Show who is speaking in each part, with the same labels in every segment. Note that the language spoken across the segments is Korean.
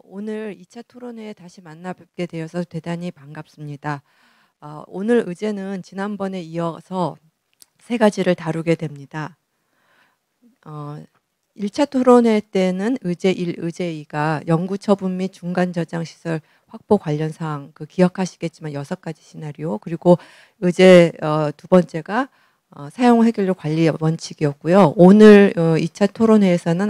Speaker 1: 오늘 2차 토론회에 다시 만나 뵙게 되어서 대단히 반갑습니다. 오늘 의제는 지난번에 이어서 세 가지를 다루게 됩니다. 어, 1차 토론회 때는 의제 1, 의제 2가 연구 처분 및 중간 저장 시설 확보 관련 사항, 기억하시겠지만 6가지 시나리오, 그리고 의제 두 번째가 사용 해결료 관리 원칙이었고요. 오늘 2차 토론회에서는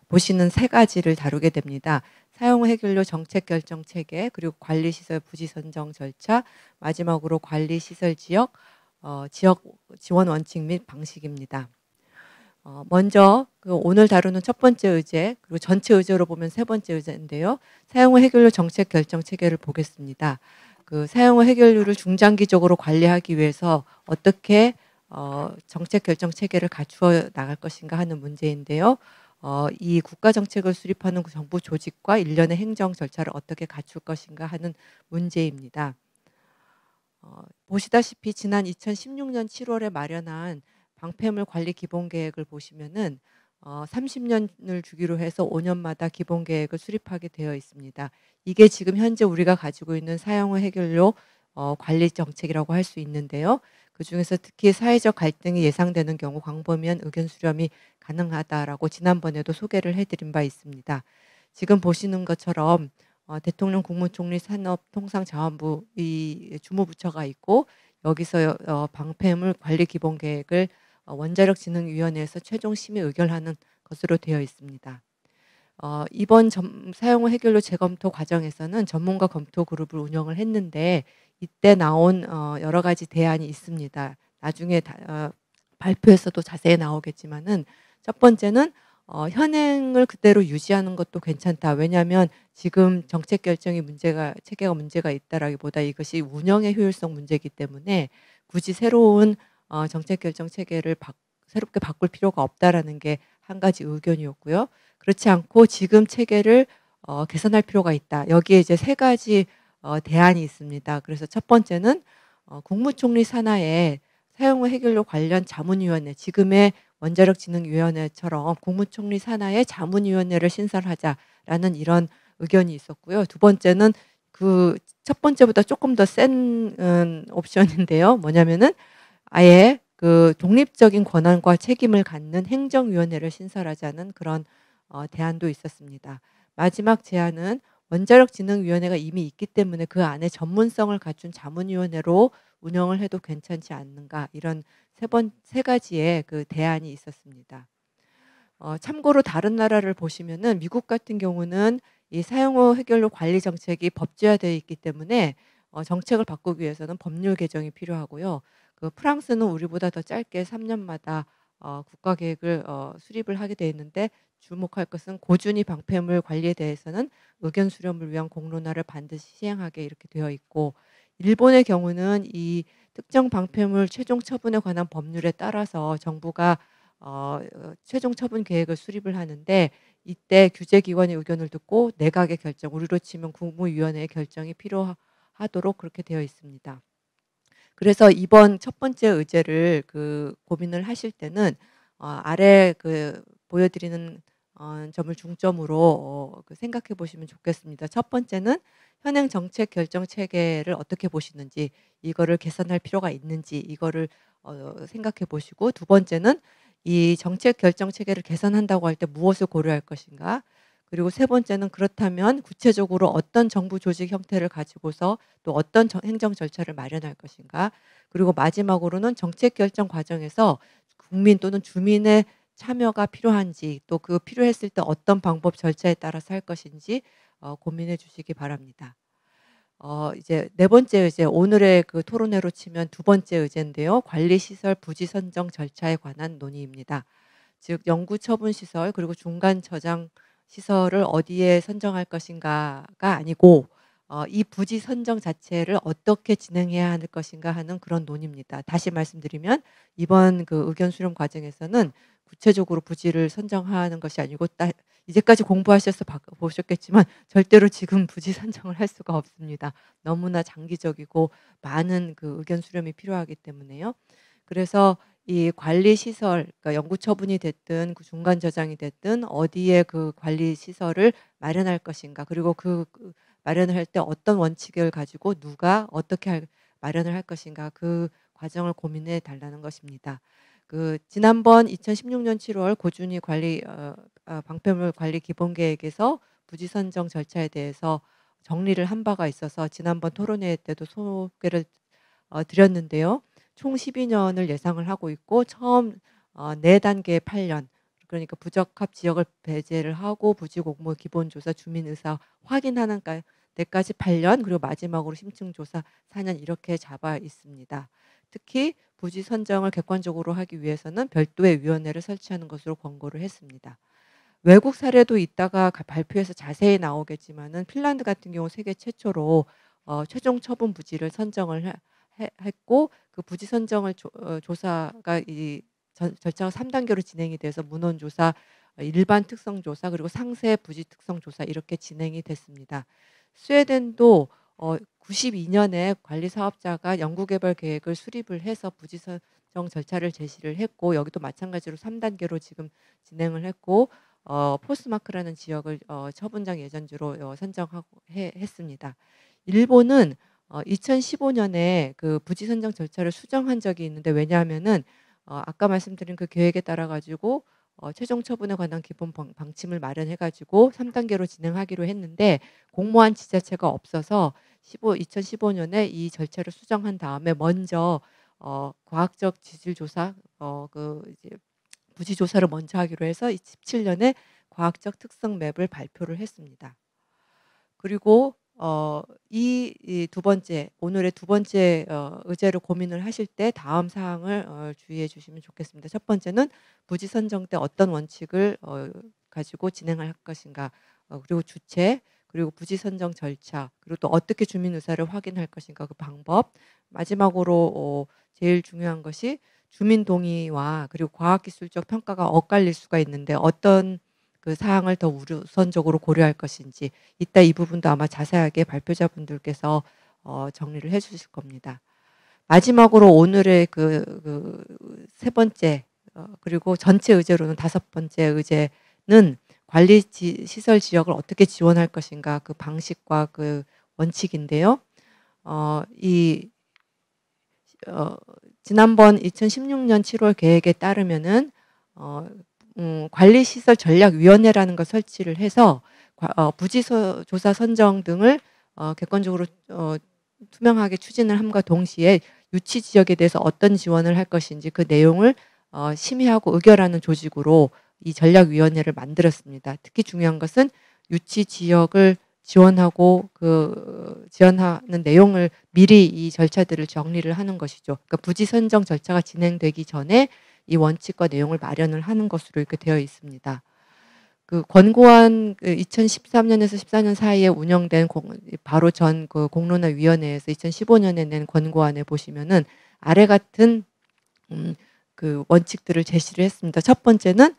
Speaker 1: 보시는 세 가지를 다루게 됩니다. 사용 해결료 정책 결정 체계, 그리고 관리 시설 부지 선정 절차, 마지막으로 관리 시설 지역 지원 원칙 및 방식입니다. 먼저 오늘 다루는 첫 번째 의제, 그리고 전체 의제로 보면 세 번째 의제인데요. 사용 후 해결료 정책 결정 체계를 보겠습니다. 사용 후 해결료를 중장기적으로 관리하기 위해서 어떻게 정책 결정 체계를 갖추어 나갈 것인가 하는 문제인데요. 이 국가 정책을 수립하는 정부 조직과 일련의 행정 절차를 어떻게 갖출 것인가 하는 문제입니다. 보시다시피 지난 2016년 7월에 마련한 방패물 관리 기본 계획을 보시면은 30년을 주기로 해서 5년마다 기본 계획을 수립하게 되어 있습니다. 이게 지금 현재 우리가 가지고 있는 사용 후 해결료 관리 정책이라고 할 수 있는데요. 그중에서 특히 사회적 갈등이 예상되는 경우 광범위한 의견 수렴이 가능하다라고 지난번에도 소개를 해드린 바 있습니다. 지금 보시는 것처럼 대통령, 국무총리, 산업통상자원부 이 주무부처가 있고 여기서 방패물 관리 기본 계획을 원자력진흥위원회에서 최종 심의 의결하는 것으로 되어 있습니다. 이번 사용 후 해결료 재검토 과정에서는 전문가 검토 그룹을 운영을 했는데 이때 나온 여러 가지 대안이 있습니다. 나중에 발표에서도 자세히 나오겠지만은 첫 번째는 현행을 그대로 유지하는 것도 괜찮다. 왜냐하면 지금 정책 결정이 체계가 문제가 있다라기보다 이것이 운영의 효율성 문제이기 때문에 굳이 새로운 정책 결정 체계를 새롭게 바꿀 필요가 없다라는 게 한 가지 의견이었고요. 그렇지 않고 지금 체계를 개선할 필요가 있다. 여기에 이제 세 가지 대안이 있습니다. 그래서 첫 번째는 국무총리 산하에 사용 후 해결료 관련 자문위원회, 지금의 원자력진흥위원회처럼 국무총리 산하에 자문위원회를 신설하자라는 이런 의견이 있었고요. 두 번째는 첫 번째보다 조금 더 센 옵션인데요. 뭐냐면은 아예 독립적인 권한과 책임을 갖는 행정위원회를 신설하자는 그런 대안도 있었습니다. 마지막 제안은 원자력진흥위원회가 이미 있기 때문에 그 안에 전문성을 갖춘 자문위원회로 운영을 해도 괜찮지 않는가, 이런 세 가지의 대안이 있었습니다. 참고로 다른 나라를 보시면은 미국 같은 경우는 이 사용 후 해결료 관리 정책이 법제화되어 있기 때문에 정책을 바꾸기 위해서는 법률 개정이 필요하고요. 프랑스는 우리보다 더 짧게 3년마다 국가 계획을 수립을 하게 되어 있는데, 주목할 것은 고준위 방패물 관리에 대해서는 의견 수렴을 위한 공론화를 반드시 시행하게 이렇게 되어 있고, 일본의 경우는 이 특정 방패물 최종 처분에 관한 법률에 따라서 정부가 최종 처분 계획을 수립을 하는데, 이때 규제기관의 의견을 듣고 내각의 결정, 우리로 치면 국무위원회의 결정이 필요하도록 그렇게 되어 있습니다. 그래서 이번 첫 번째 의제를 고민을 하실 때는 아래 보여드리는 점을 중점으로 생각해 보시면 좋겠습니다. 첫 번째는 현행 정책 결정 체계를 어떻게 보시는지, 이거를 개선할 필요가 있는지 이거를 생각해 보시고, 두 번째는 이 정책 결정 체계를 개선한다고 할 때 무엇을 고려할 것인가, 그리고 세 번째는 그렇다면 구체적으로 어떤 정부 조직 형태를 가지고서 또 어떤 행정 절차를 마련할 것인가, 그리고 마지막으로는 정책 결정 과정에서 국민 또는 주민의 참여가 필요한지, 또 필요했을 때 어떤 방법 절차에 따라서 할 것인지 고민해 주시기 바랍니다. 이제 네 번째 의제, 오늘의 토론회로 치면 두 번째 의제인데요. 관리시설 부지 선정 절차에 관한 논의입니다. 즉 연구 처분 시설 그리고 중간 저장 시설을 어디에 선정할 것인가가 아니고 이 부지 선정 자체를 어떻게 진행해야 할 것인가 하는 그런 논의입니다. 다시 말씀드리면 이번 의견 수렴 과정에서는 구체적으로 부지를 선정하는 것이 아니고, 이제까지 공부하셔서 보셨겠지만 절대로 지금 부지 선정을 할 수가 없습니다. 너무나 장기적이고 많은 의견 수렴이 필요하기 때문에요. 그래서 이 관리 시설, 그러니까 영구 처분이 됐든 그 중간 저장이 됐든 어디에 그 관리 시설을 마련할 것인가, 그리고 그 마련을 할 때 어떤 원칙을 가지고 누가 어떻게 마련을 할 것인가, 그 과정을 고민해 달라는 것입니다. 그 지난번 2016년 7월 고준위 방패물 관리 기본 계획에서 부지 선정 절차에 대해서 정리를 한 바가 있어서 지난번 토론회 때도 소개를 드렸는데요. 총 12년을 예상을 하고 있고, 처음 4단계 8년, 그러니까 부적합 지역을 배제를 하고 부지 공모 기본조사 주민 의사 확인하는 데까지 8년, 그리고 마지막으로 심층 조사 4년, 이렇게 잡아 있습니다. 특히 부지 선정을 객관적으로 하기 위해서는 별도의 위원회를 설치하는 것으로 권고를 했습니다. 외국 사례도 이따가 발표에서 자세히 나오겠지만은, 핀란드 같은 경우 세계 최초로 최종 처분 부지를 선정을 했고, 그 부지 선정을 조사가 이 절차가 3단계로 진행이 돼서 문헌 조사, 일반 특성 조사, 그리고 상세 부지 특성 조사, 이렇게 진행이 됐습니다. 스웨덴도 92년에 관리 사업자가 연구개발 계획을 수립을 해서 부지 선정 절차를 제시를 했고, 여기도 마찬가지로 3단계로 지금 진행을 했고, 포스마크라는 지역을 처분장 예전지로 선정하고 했습니다. 일본은 2015년에 그 부지 선정 절차를 수정한 적이 있는데, 왜냐하면은 아까 말씀드린 그 계획에 따라 가지고 최종 처분에 관한 기본 방침을 마련해 가지고 3단계로 진행하기로 했는데, 공모한 지자체가 없어서 2015년에 이 절차를 수정한 다음에 먼저 과학적 지질 조사, 그 이제 부지 조사를 먼저 하기로 해서 17년에 과학적 특성 맵을 발표를 했습니다. 그리고 이 두 번째, 오늘의 두 번째 의제를 고민을 하실 때 다음 사항을 주의해 주시면 좋겠습니다. 첫 번째는 부지 선정 때 어떤 원칙을 가지고 진행할 것인가, 그리고 주체, 그리고 부지 선정 절차, 그리고 또 어떻게 주민 의사를 확인할 것인가, 그 방법. 마지막으로 제일 중요한 것이 주민 동의와 그리고 과학기술적 평가가 엇갈릴 수가 있는데, 어떤 그 사항을 더 우선적으로 고려할 것인지, 이따 이 부분도 아마 자세하게 발표자분들께서 정리를 해 주실 겁니다. 마지막으로 오늘의 세 번째, 그리고 전체 의제로는 다섯 번째 의제는 관리 시설 지역을 어떻게 지원할 것인가, 그 방식과 그 원칙인데요. 이 지난번 2016년 7월 계획에 따르면은 관리시설 전략위원회라는 걸 설치를 해서 부지 조사 선정 등을 객관적으로 투명하게 추진을 함과 동시에 유치 지역에 대해서 어떤 지원을 할 것인지 그 내용을 심의하고 의결하는 조직으로 이 전략위원회를 만들었습니다. 특히 중요한 것은 유치 지역을 지원하고 그 지원하는 내용을 미리 이 절차들을 정리를 하는 것이죠. 그러니까 부지 선정 절차가 진행되기 전에 이 원칙과 내용을 마련을 하는 것으로 이렇게 되어 있습니다. 그 권고안 2013년에서 14년 사이에 운영된 바로 전 그 공론화위원회에서 2015년에 낸 권고안에 보시면은 아래 같은 그 원칙들을 제시를 했습니다. 첫 번째는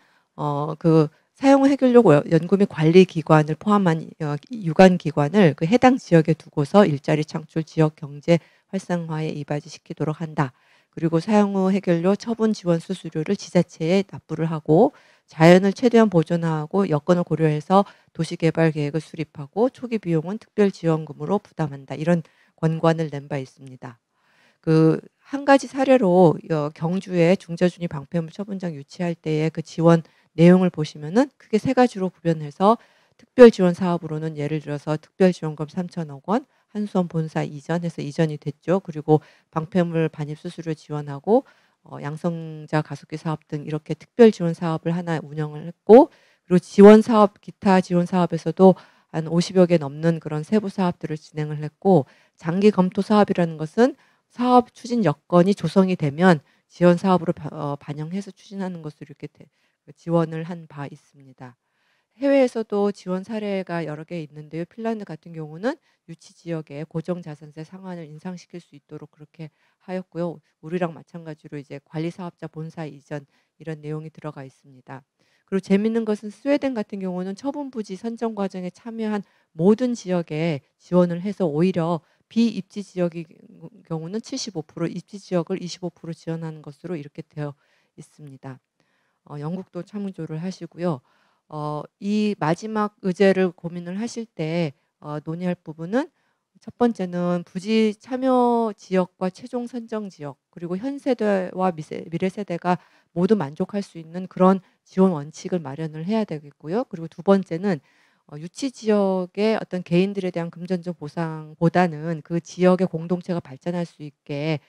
Speaker 1: 그 사용 해결력 연구 및 관리 기관을 포함한 유관 기관을 그 해당 지역에 두고서 일자리 창출, 지역 경제 활성화에 이바지시키도록 한다. 그리고 사용 후 해결료 처분 지원 수수료를 지자체에 납부를 하고, 자연을 최대한 보존하고 여건을 고려해서 도시개발 계획을 수립하고 초기 비용은 특별지원금으로 부담한다. 이런 권고안을 낸 바 있습니다. 그 한 가지 사례로 경주에 중저준위 방패물 처분장 유치할 때의 그 지원 내용을 보시면은 크게 세 가지로 구별해서, 특별 지원 사업으로는 예를 들어서 특별지원금 3천억 원, 한수원 본사 이전해서 이전이 됐죠. 그리고 방패물 반입 수수료 지원하고 양성자 가속기 사업 등 이렇게 특별 지원 사업을 하나 운영을 했고, 그리고 지원 사업, 기타 지원 사업에서도 한 50여 개 넘는 그런 세부 사업들을 진행을 했고, 장기 검토 사업이라는 것은 사업 추진 여건이 조성이 되면 지원 사업으로 반영해서 추진하는 것으로 이렇게 지원을 한 바 있습니다. 해외에서도 지원 사례가 여러 개 있는데요. 핀란드 같은 경우는 유치 지역에 고정 자산세 상한을 인상시킬 수 있도록 그렇게 하였고요. 우리랑 마찬가지로 이제 관리 사업자 본사 이전, 이런 내용이 들어가 있습니다. 그리고 재밌는 것은 스웨덴 같은 경우는 처분 부지 선정 과정에 참여한 모든 지역에 지원을 해서 오히려 비입지 지역의 경우는 75%, 입지 지역을 25% 지원하는 것으로 이렇게 되어 있습니다. 영국도 참조를 하시고요. 이 마지막 의제를 고민을 하실 때 논의할 부분은 첫 번째는 부지 참여 지역과 최종 선정 지역, 그리고 현 세대와 미래 세대가 모두 만족할 수 있는 그런 지원 원칙을 마련을 해야 되겠고요. 그리고 두 번째는 유치 지역의 어떤 개인들에 대한 금전적 보상보다는 그 지역의 공동체가 발전할 수 있게,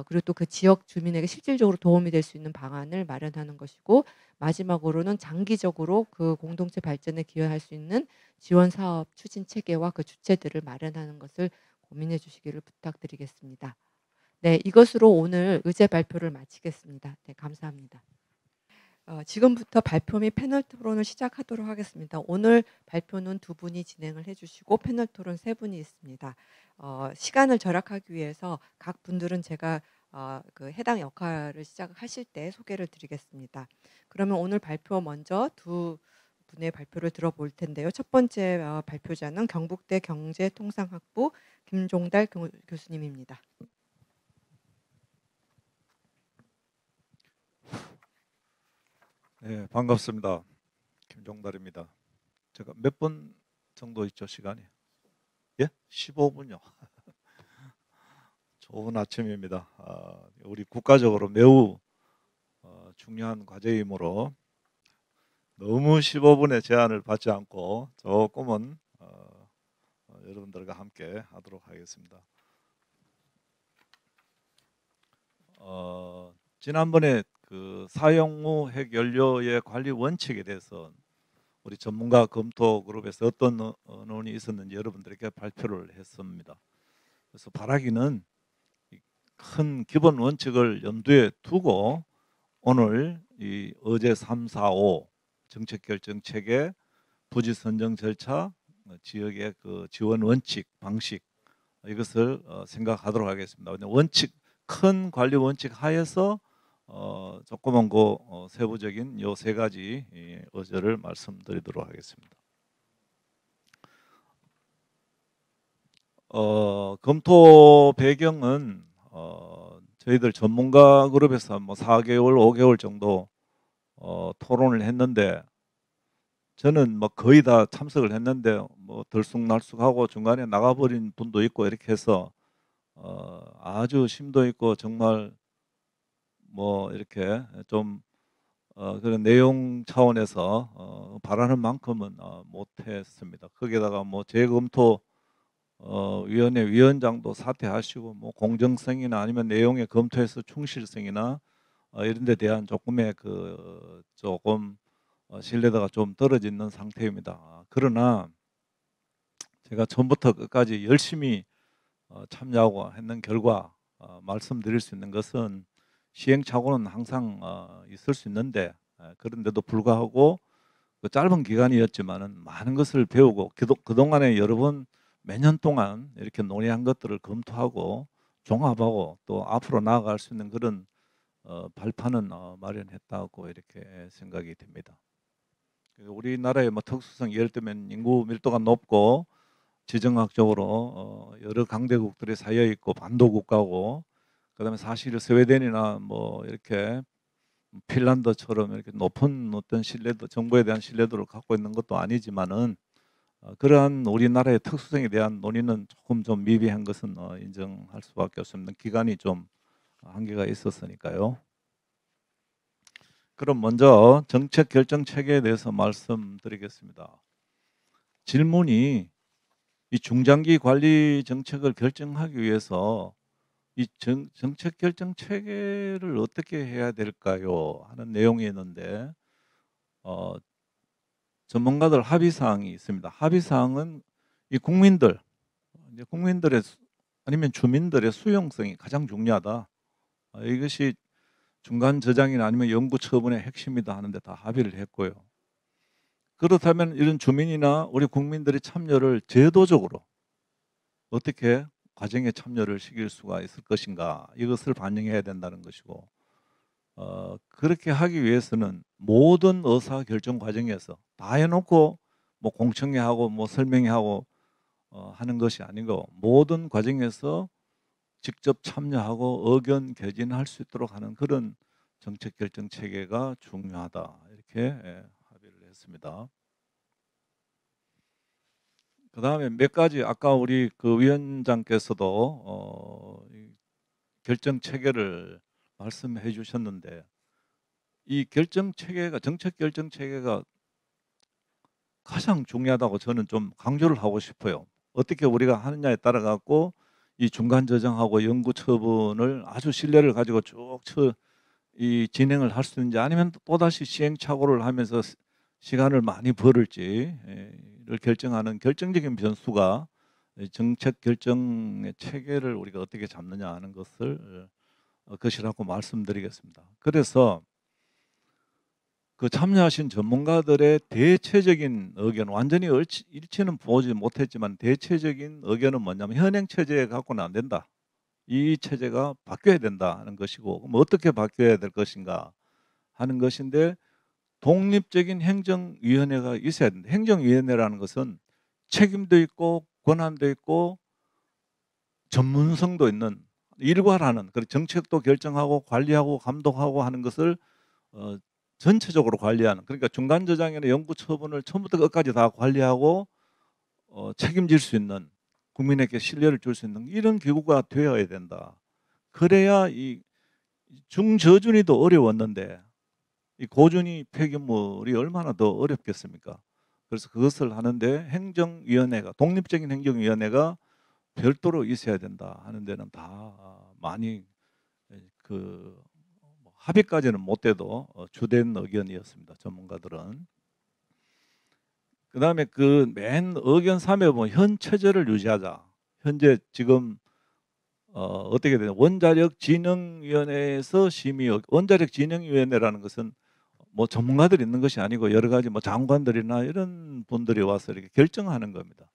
Speaker 1: 그리고 또 그 지역 주민에게 실질적으로 도움이 될 수 있는 방안을 마련하는 것이고, 마지막으로는 장기적으로 그 공동체 발전에 기여할 수 있는 지원 사업 추진 체계와 그 주체들을 마련하는 것을 고민해 주시기를 부탁드리겠습니다. 네, 이것으로 오늘 의제 발표를 마치겠습니다. 네, 감사합니다. 지금부터 발표 및 패널 토론을 시작하도록 하겠습니다. 오늘 발표는 두 분이 진행을 해주시고 패널 토론 세 분이 있습니다. 시간을 절약하기 위해서 각 분들은 제가 그 해당 역할을 시작하실 때 소개를 드리겠습니다. 그러면 오늘 발표 먼저 두 분의 발표를 들어볼 텐데요. 첫 번째 발표자는 경북대 경제통상학부 김종달 교수님입니다.
Speaker 2: 네, 반갑습니다. 김종달입니다. 제가 몇 분 정도 있죠, 시간이? 예? 15분요. 좋은 아침입니다. 우리 국가적으로 매우 중요한 과제이므로 너무 15분의 제한을 받지 않고 조금은 여러분들과 함께 하도록 하겠습니다. 지난번에 그 사용 후 핵연료의 관리 원칙에 대해서 우리 전문가 검토 그룹에서 어떤 논의가 있었는지 여러분들에게 발표를 했습니다. 그래서 바라기는 큰 기본 원칙을 염두에 두고 오늘 이 어제 3, 4, 5 정책 결정 체계, 부지 선정 절차, 지역의 그 지원 원칙, 방식 이것을 생각하도록 하겠습니다. 원칙, 큰 관리 원칙 하에서 조그만 거 세부적인 요 세 가지 의제를 말씀드리도록 하겠습니다. 검토 배경은 저희들 전문가 그룹에서 뭐 4개월, 5개월 정도 토론을 했는데 저는 뭐 거의 다 참석을 했는데 뭐 들쑥날쑥하고 중간에 나가버린 분도 있고 이렇게 해서 아주 심도 있고 정말 뭐 이렇게 좀 그런 내용 차원에서 바라는 만큼은 못했습니다. 거기에다가 뭐 재검토 위원회 위원장도 사퇴하시고 뭐 공정성이나 아니면 내용의 검토에서 충실성이나 이런 데 대한 조금의 그 조금 신뢰도가 좀 떨어지는 상태입니다. 그러나 제가 처음부터 끝까지 열심히 참여하고 했는 결과 말씀드릴 수 있는 것은 시행착오는 항상 있을 수 있는데 그런데도 불구하고 그 짧은 기간이었지만은 많은 것을 배우고 그동안에 여러 번 몇 년 동안 이렇게 논의한 것들을 검토하고 종합하고 또 앞으로 나아갈 수 있는 그런 발판은 마련했다고 이렇게 생각이 됩니다. 우리나라의 뭐 특수성 예를 들면 인구 밀도가 높고 지정학적으로 여러 강대국들이 쌓여 있고 반도 국가고 그다음에 사실 스웨덴이나 뭐 이렇게 핀란드처럼 이렇게 높은 어떤 신뢰도 정부에 대한 신뢰도를 갖고 있는 것도 아니지만은 그러한 우리나라의 특수성에 대한 논의는 조금 좀 미비한 것은 인정할 수밖에 없습니다. 기간이 좀 한계가 있었으니까요. 그럼 먼저 정책 결정 체계에 대해서 말씀드리겠습니다. 질문이 이 중장기 관리 정책을 결정하기 위해서 이 정책 결정 체계를 어떻게 해야 될까요? 하는 내용이었는데 전문가들 합의 사항이 있습니다. 합의 사항은 이 국민들의 아니면 주민들의 수용성이 가장 중요하다. 이것이 중간 저장이나 아니면 연구 처분의 핵심이다 하는데 다 합의를 했고요. 그렇다면 이런 주민이나 우리 국민들의 참여를 제도적으로 어떻게 과정에 참여를 시킬 수가 있을 것인가 이것을 반영해야 된다는 것이고 그렇게 하기 위해서는 모든 의사결정 과정에서 다 해놓고 뭐 공청회하고 뭐 설명회하고 하는 것이 아니고 모든 과정에서 직접 참여하고 의견 개진할 수 있도록 하는 그런 정책 결정 체계가 중요하다. 이렇게 합의를 했습니다. 그다음에 몇 가지 아까 우리 그 위원장께서도 이 결정 체계를 말씀해 주셨는데 이 결정 체계가 정책 결정 체계가 가장 중요하다고 저는 좀 강조를 하고 싶어요. 어떻게 우리가 하느냐에 따라 갖고 이 중간 저정하고 연구 처분을 아주 신뢰를 가지고 쭉 이 진행을 할 수 있는지 아니면 또다시 시행착오를 하면서 시간을 많이 벌을지를 결정하는 결정적인 변수가 정책 결정의 체계를 우리가 어떻게 잡느냐 하는 것이라고 말씀드리겠습니다. 그래서 그 참여하신 전문가들의 대체적인 의견, 완전히 일치는 보지 못했지만 대체적인 의견은 뭐냐면 현행 체제에 갖고는 안 된다. 이 체제가 바뀌어야 된다 하는 것이고, 그럼 어떻게 바뀌어야 될 것인가 하는 것인데, 독립적인 행정위원회가 있어야 된다. 행정위원회라는 것은 책임도 있고 권한도 있고 전문성도 있는 일괄하는, 그리고 정책도 결정하고 관리하고 감독하고 하는 것을 어, 전체적으로 관리하는, 그러니까 중간 저장이나 연구 처분을 처음부터 끝까지 다 관리하고 책임질 수 있는, 국민에게 신뢰를 줄 수 있는 이런 기구가 되어야 된다. 그래야 이 중저준위도 어려웠는데 이 고준위 폐기물이 얼마나 더 어렵겠습니까? 그래서 그것을 하는데 행정위원회가, 독립적인 행정위원회가 별도로 있어야 된다 하는 데는 다 많이 그 합의까지는 못 돼도 주된 의견이었습니다. 전문가들은. 그다음에 그 맨 의견 3에 보면 현 체제를 유지하자. 현재 지금 어떻게 되냐? 원자력진흥위원회에서 원자력진흥위원회라는 것은 뭐 전문가들이 있는 것이 아니고 여러 가지 뭐 장관들이나 이런 분들이 와서 이렇게 결정하는 겁니다.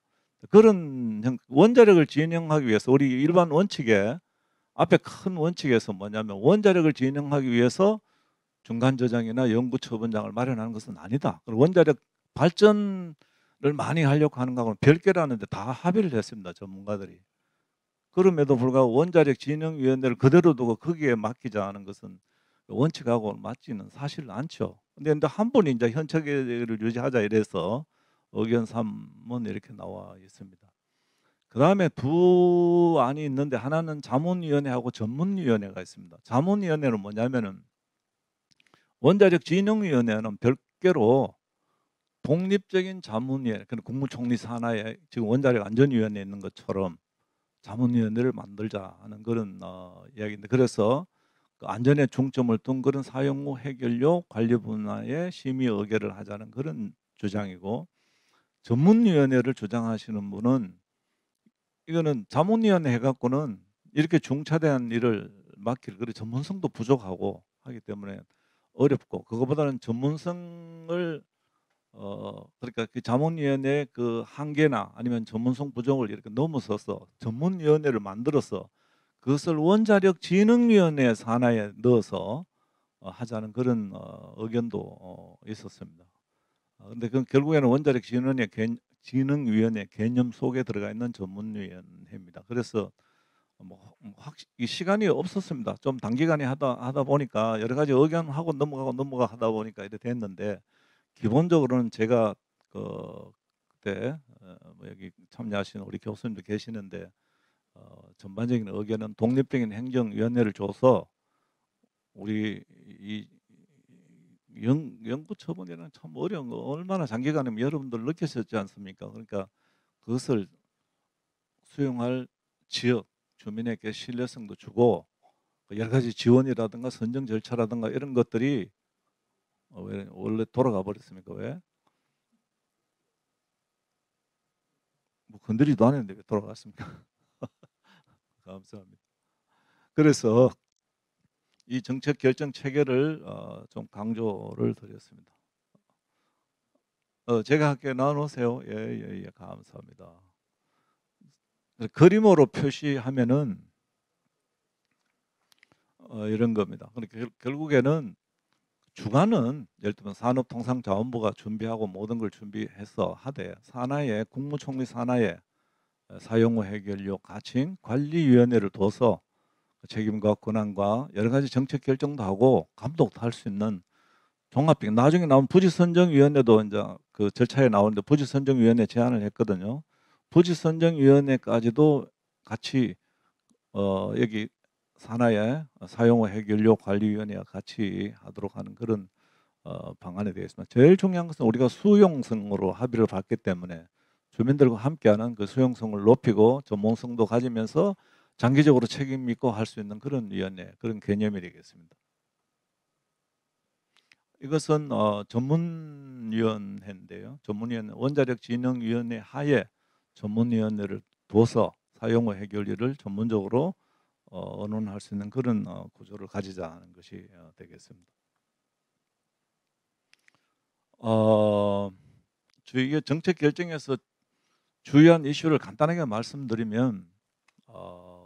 Speaker 2: 그런 원자력을 진행하기 위해서 우리 일반 원칙에 앞에 큰 원칙에서 뭐냐면 원자력을 진행하기 위해서 중간 저장이나 연구 처분장을 마련하는 것은 아니다. 그리고 원자력 발전을 많이 하려고 하는 거하고는 별개라는데 다 합의를 했습니다. 전문가들이. 그럼에도 불구하고 원자력 진흥위원회를 그대로 두고 거기에 맡기자 하는 것은 원칙하고 맞지는 사실 않죠. 근데 한 분이 이제 현 체계를 유지하자 이래서 의견 3은 이렇게 나와 있습니다. 그 다음에 두 안이 있는데 하나는 자문위원회하고 전문위원회가 있습니다. 자문위원회는 뭐냐면은 원자력 진흥위원회는 별개로 독립적인 자문위원회, 국무총리 산하에 지금 원자력 안전위원회 있는 것처럼 자문위원회를 만들자 하는 그런 이야기인데, 그래서 그 안전에 중점을 둔 그런 사용 후 해결료 관리 분야에 심의 의결을 하자는 그런 주장이고, 전문위원회를 주장하시는 분은 이거는 자문위원회 해갖고는 이렇게 중차대한 일을 맡길 그런 전문성도 부족하고 하기 때문에 어렵고, 그거보다는 전문성을 그러니까 그 자문위원회 그 한계나 아니면 전문성 부족을 이렇게 넘어서서 전문위원회를 만들어서 그것을 원자력진흥위원회 산하에 넣어서 하자는 그런 의견도 있었습니다. 근데 그 결국에는 진흥위원회 개념 속에 들어가 있는 전문위원회입니다. 그래서 이 시간이 없었습니다. 좀 단기간에 하다 보니까 여러 가지 의견하고 넘어가 하다 보니까 이렇게 됐는데, 기본적으로는 제가 그때 뭐 여기 참여하신 우리 교수님도 계시는데 전반적인 의견은 독립적인 행정위원회를 줘서 우리 이 연구 처분이라는 참 어려운 거 얼마나 장기간이면 여러분들 느끼셨지 않습니까? 그러니까 그것을 수용할 지역 주민에게 신뢰성도 주고 여러 가지 지원이라든가 선정 절차라든가 이런 것들이 왜 원래 돌아가 버렸습니까? 왜? 뭐 건드리도 않았는데 왜 돌아갔습니까? 감사합니다. 그래서 이 정책 결정 체계를 좀 강조를 드렸습니다. 제가 할게 나누세요. 예, 감사합니다. 그림으로 표시하면은 이런 겁니다. 그러니까 결국에는 주관은 예를 들면 산업통상자원부가 준비하고 모든 걸 준비해서 하되 산하에 국무총리 산하에 사용 후 해결료 가칭 관리위원회를 둬서 책임과 권한과 여러 가지 정책 결정도 하고 감독도 할 수 있는 종합적 나중에 나온 부지선정위원회도 이제 그 절차에 나오는데 부지선정위원회 제안을 했거든요. 부지선정위원회까지도 같이 여기 산하의 사용 후 해결료 관리위원회와 같이 하도록 하는 그런 방안에 되겠습니다. 제일 중요한 것은 우리가 수용성으로 합의를 받기 때문에 주민들과 함께하는 그 수용성을 높이고 전문성도 가지면서 장기적으로 책임 있고 할 수 있는 그런 위원회, 그런 개념이 되겠습니다. 이것은 전문위원회인데요. 전문위원회, 원자력진흥위원회 하에 전문위원회를 둬서 사용 후 해결료를 전문적으로 의논할 수 있는 그런 구조를 가지자는 것이 되겠습니다. 저희가 정책 결정에서 주요한 이슈를 간단하게 말씀드리면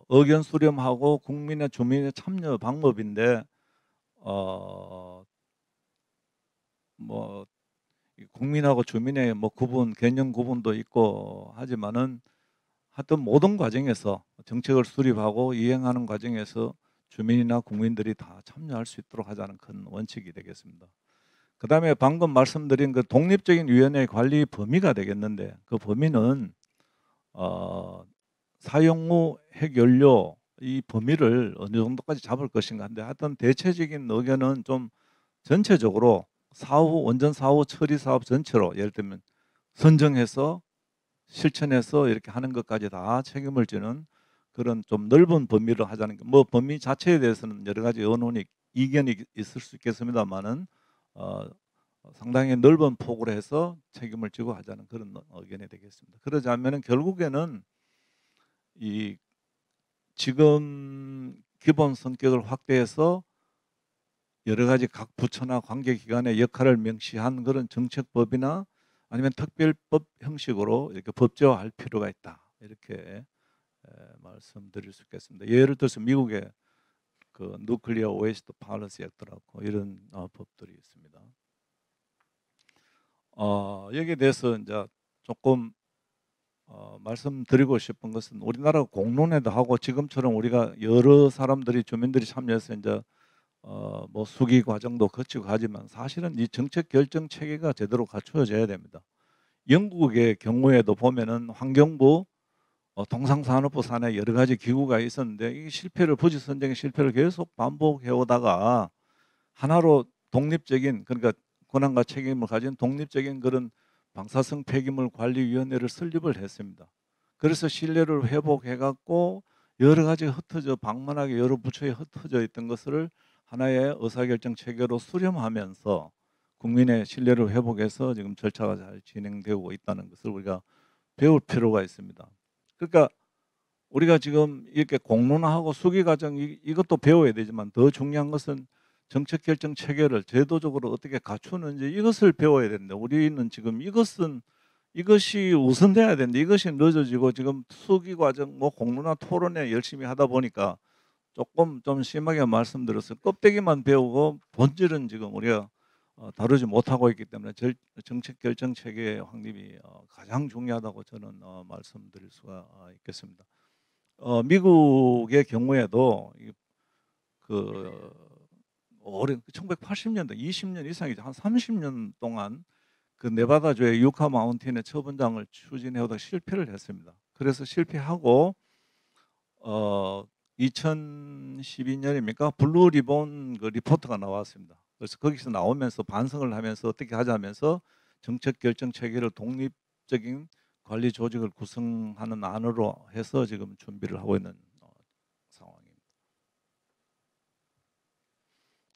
Speaker 2: 의견 수렴하고 국민의 주민의 참여 방법인데 뭐 국민하고 주민의 뭐 구분 개념 구분도 있고 하지만은 하여튼 모든 과정에서 정책을 수립하고 이행하는 과정에서 주민이나 국민들이 다 참여할 수 있도록 하자는 큰 원칙이 되겠습니다. 그 다음에 방금 말씀드린 그 독립적인 위원회 관리 범위가 되겠는데 그 범위는 사용 후 핵연료 이 범위를 어느 정도까지 잡을 것인가 한데 하여튼 대체적인 의견은 좀 전체적으로 사후 원전 사후 처리 사업 전체로 예를 들면 선정해서 실천해서 이렇게 하는 것까지 다 책임을 지는 그런 좀 넓은 범위로 하자는 게 뭐 범위 자체에 대해서는 여러 가지 의논이 이견이 있을 수 있겠습니다만은 상당히 넓은 폭으로 해서 책임을 지고 하자는 그런 의견이 되겠습니다. 그러자면은 결국에는 이 지금 기본 성격을 확대해서 여러 가지 각 부처나 관계기관의 역할을 명시한 그런 정책법이나 아니면 특별법 형식으로 이렇게 법제화할 필요가 있다. 이렇게 말씀드릴 수 있겠습니다. 예를 들어서 미국의 그 누클리어 웨이스트 팔러시 액트라고 이런 법들이 있습니다. 여기에 대해서 이제 조금 말씀드리고 싶은 것은 우리나라가 공론회도 하고 지금처럼 우리가 여러 사람들이 주민들이 참여해서 이제 뭐 수기 과정도 거치고 하지만 사실은 이 정책 결정 체계가 제대로 갖추어져야 됩니다. 영국의 경우에도 보면은 환경부, 통상산업부 산하에 여러 가지 기구가 있었는데 이 실패를 부지 선정의 실패를 계속 반복해 오다가 하나로 독립적인 그러니까 권한과 책임을 가진 독립적인 그런 방사성 폐기물 관리위원회를 설립을 했습니다. 그래서 신뢰를 회복해 갖고 여러 가지 흩어져 방만하게 여러 부처에 흩어져 있던 것을 하나의 의사결정 체계로 수렴하면서 국민의 신뢰를 회복해서 지금 절차가 잘 진행되고 있다는 것을 우리가 배울 필요가 있습니다. 그러니까 우리가 지금 이렇게 공론화하고 수기 과정 이것도 배워야 되지만 더 중요한 것은 정책 결정 체계를 제도적으로 어떻게 갖추는지 이것을 배워야 되는데 우리는 지금 이것이 우선돼야 되는데 이것이 늦어지고 지금 수기 과정 뭐 공론화 토론회 열심히 하다 보니까 조금 좀 심하게 말씀드려서 껍데기만 배우고 본질은 지금 우리가 다루지 못하고 있기 때문에 정책 결정 체계의 확립이 가장 중요하다고 저는 말씀드릴 수가 있겠습니다. 미국의 경우에도 그 오랜 1980년대 20년 이상이죠. 한 30년 동안 그 네바다주의 유카 마운틴의 처분장을 추진해 오다 실패를 했습니다. 그래서 실패하고 2012년입니까? 블루 리본 그 리포트가 나왔습니다. 그래서 거기서 나오면서 반성을 하면서 어떻게 하자면서 정책 결정 체계를 독립적인 관리 조직을 구성하는 안으로 해서 지금 준비를 하고 있는 상황입니다.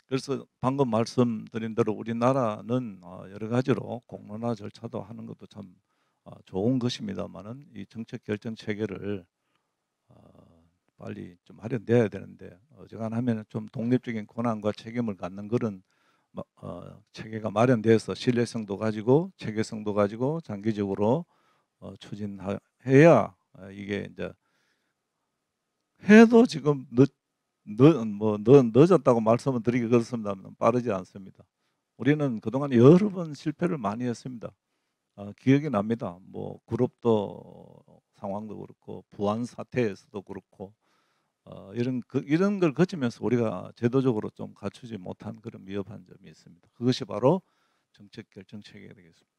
Speaker 2: 그래서 방금 말씀드린 대로 우리나라는 여러 가지로 공론화 절차도 하는 것도 참 좋은 것입니다만은 이 정책 결정 체계를 빨리 좀 마련돼야 되는데 어지간하면 좀 독립적인 권한과 책임을 갖는 그런 체계가 마련돼서 신뢰성도 가지고 체계성도 가지고 장기적으로 추진해야 이게 이제 해도 지금 늦었다고 말씀을 드리기 그렇습니다만 빠르지 않습니다. 우리는 그동안 여러 번 실패를 많이 했습니다. 기억이 납니다. 뭐 그룹도 상황도 그렇고 부안 사태에서도 그렇고 이런 걸 거치면서 우리가 제도적으로 좀 갖추지 못한 그런 미흡한 점이 있습니다. 그것이 바로 정책 결정 체계가 되겠습니다.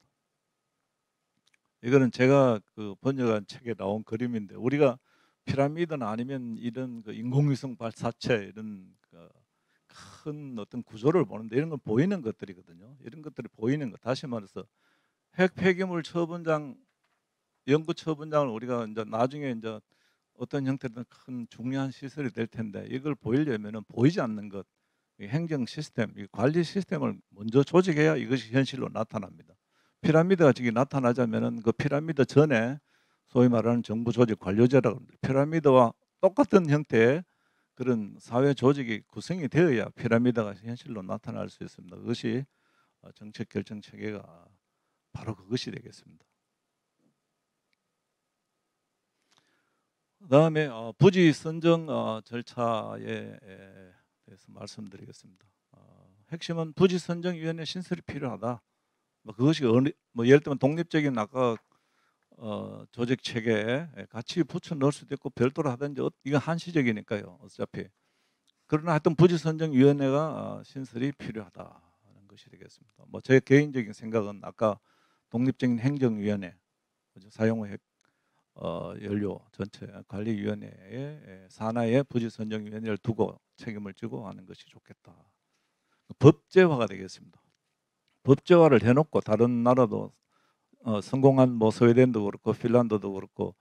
Speaker 2: 이거는 제가 그 번역한 책에 나온 그림인데 우리가 피라미드나 아니면 이런 그 인공위성 발사체 이런 큰 어떤 구조를 보는데 이런 건 보이는 것들이거든요. 이런 것들이 보이는 것. 다시 말해서 핵 폐기물 처분장 연구 처분장을 우리가 이제 나중에 이제 어떤 형태든 큰 중요한 시설이 될 텐데 이걸 보이려면은 보이지 않는 것, 이 행정 시스템, 이 관리 시스템을 먼저 조직해야 이것이 현실로 나타납니다. 피라미드가 저기 나타나자면은 그 피라미드 전에 소위 말하는 정부 조직 관료제라고 합니다. 피라미드와 똑같은 형태의 그런 사회 조직이 구성이 되어야 피라미드가 현실로 나타날 수 있습니다. 그것이 정책 결정 체계가 바로 그것이 되겠습니다. 그다음에 부지 선정 절차에 대해서 말씀드리겠습니다. 핵심은 부지 선정위원회 신설이 필요하다. 뭐 그것이 뭐 예를 들면 독립적인 아까 조직 체계에 같이 붙여 넣을 수도 있고 별도로 하든지 이건 한시적이니까요. 어차피 그러나 하여튼 부지 선정위원회가 신설이 필요하다는 것이 되겠습니다. 뭐 제 개인적인 생각은 아까 독립적인 행정위원회, 사용후 핵 연료 전체 관리위원회에 산하의 부지 선정위원회를 두고 책임을 지고 하는 것이 좋겠다. 법제화가 되겠습니다. 법제화를 해놓고 다른 나라도 성공한 뭐 스웨덴도 그렇고 핀란드도 그렇고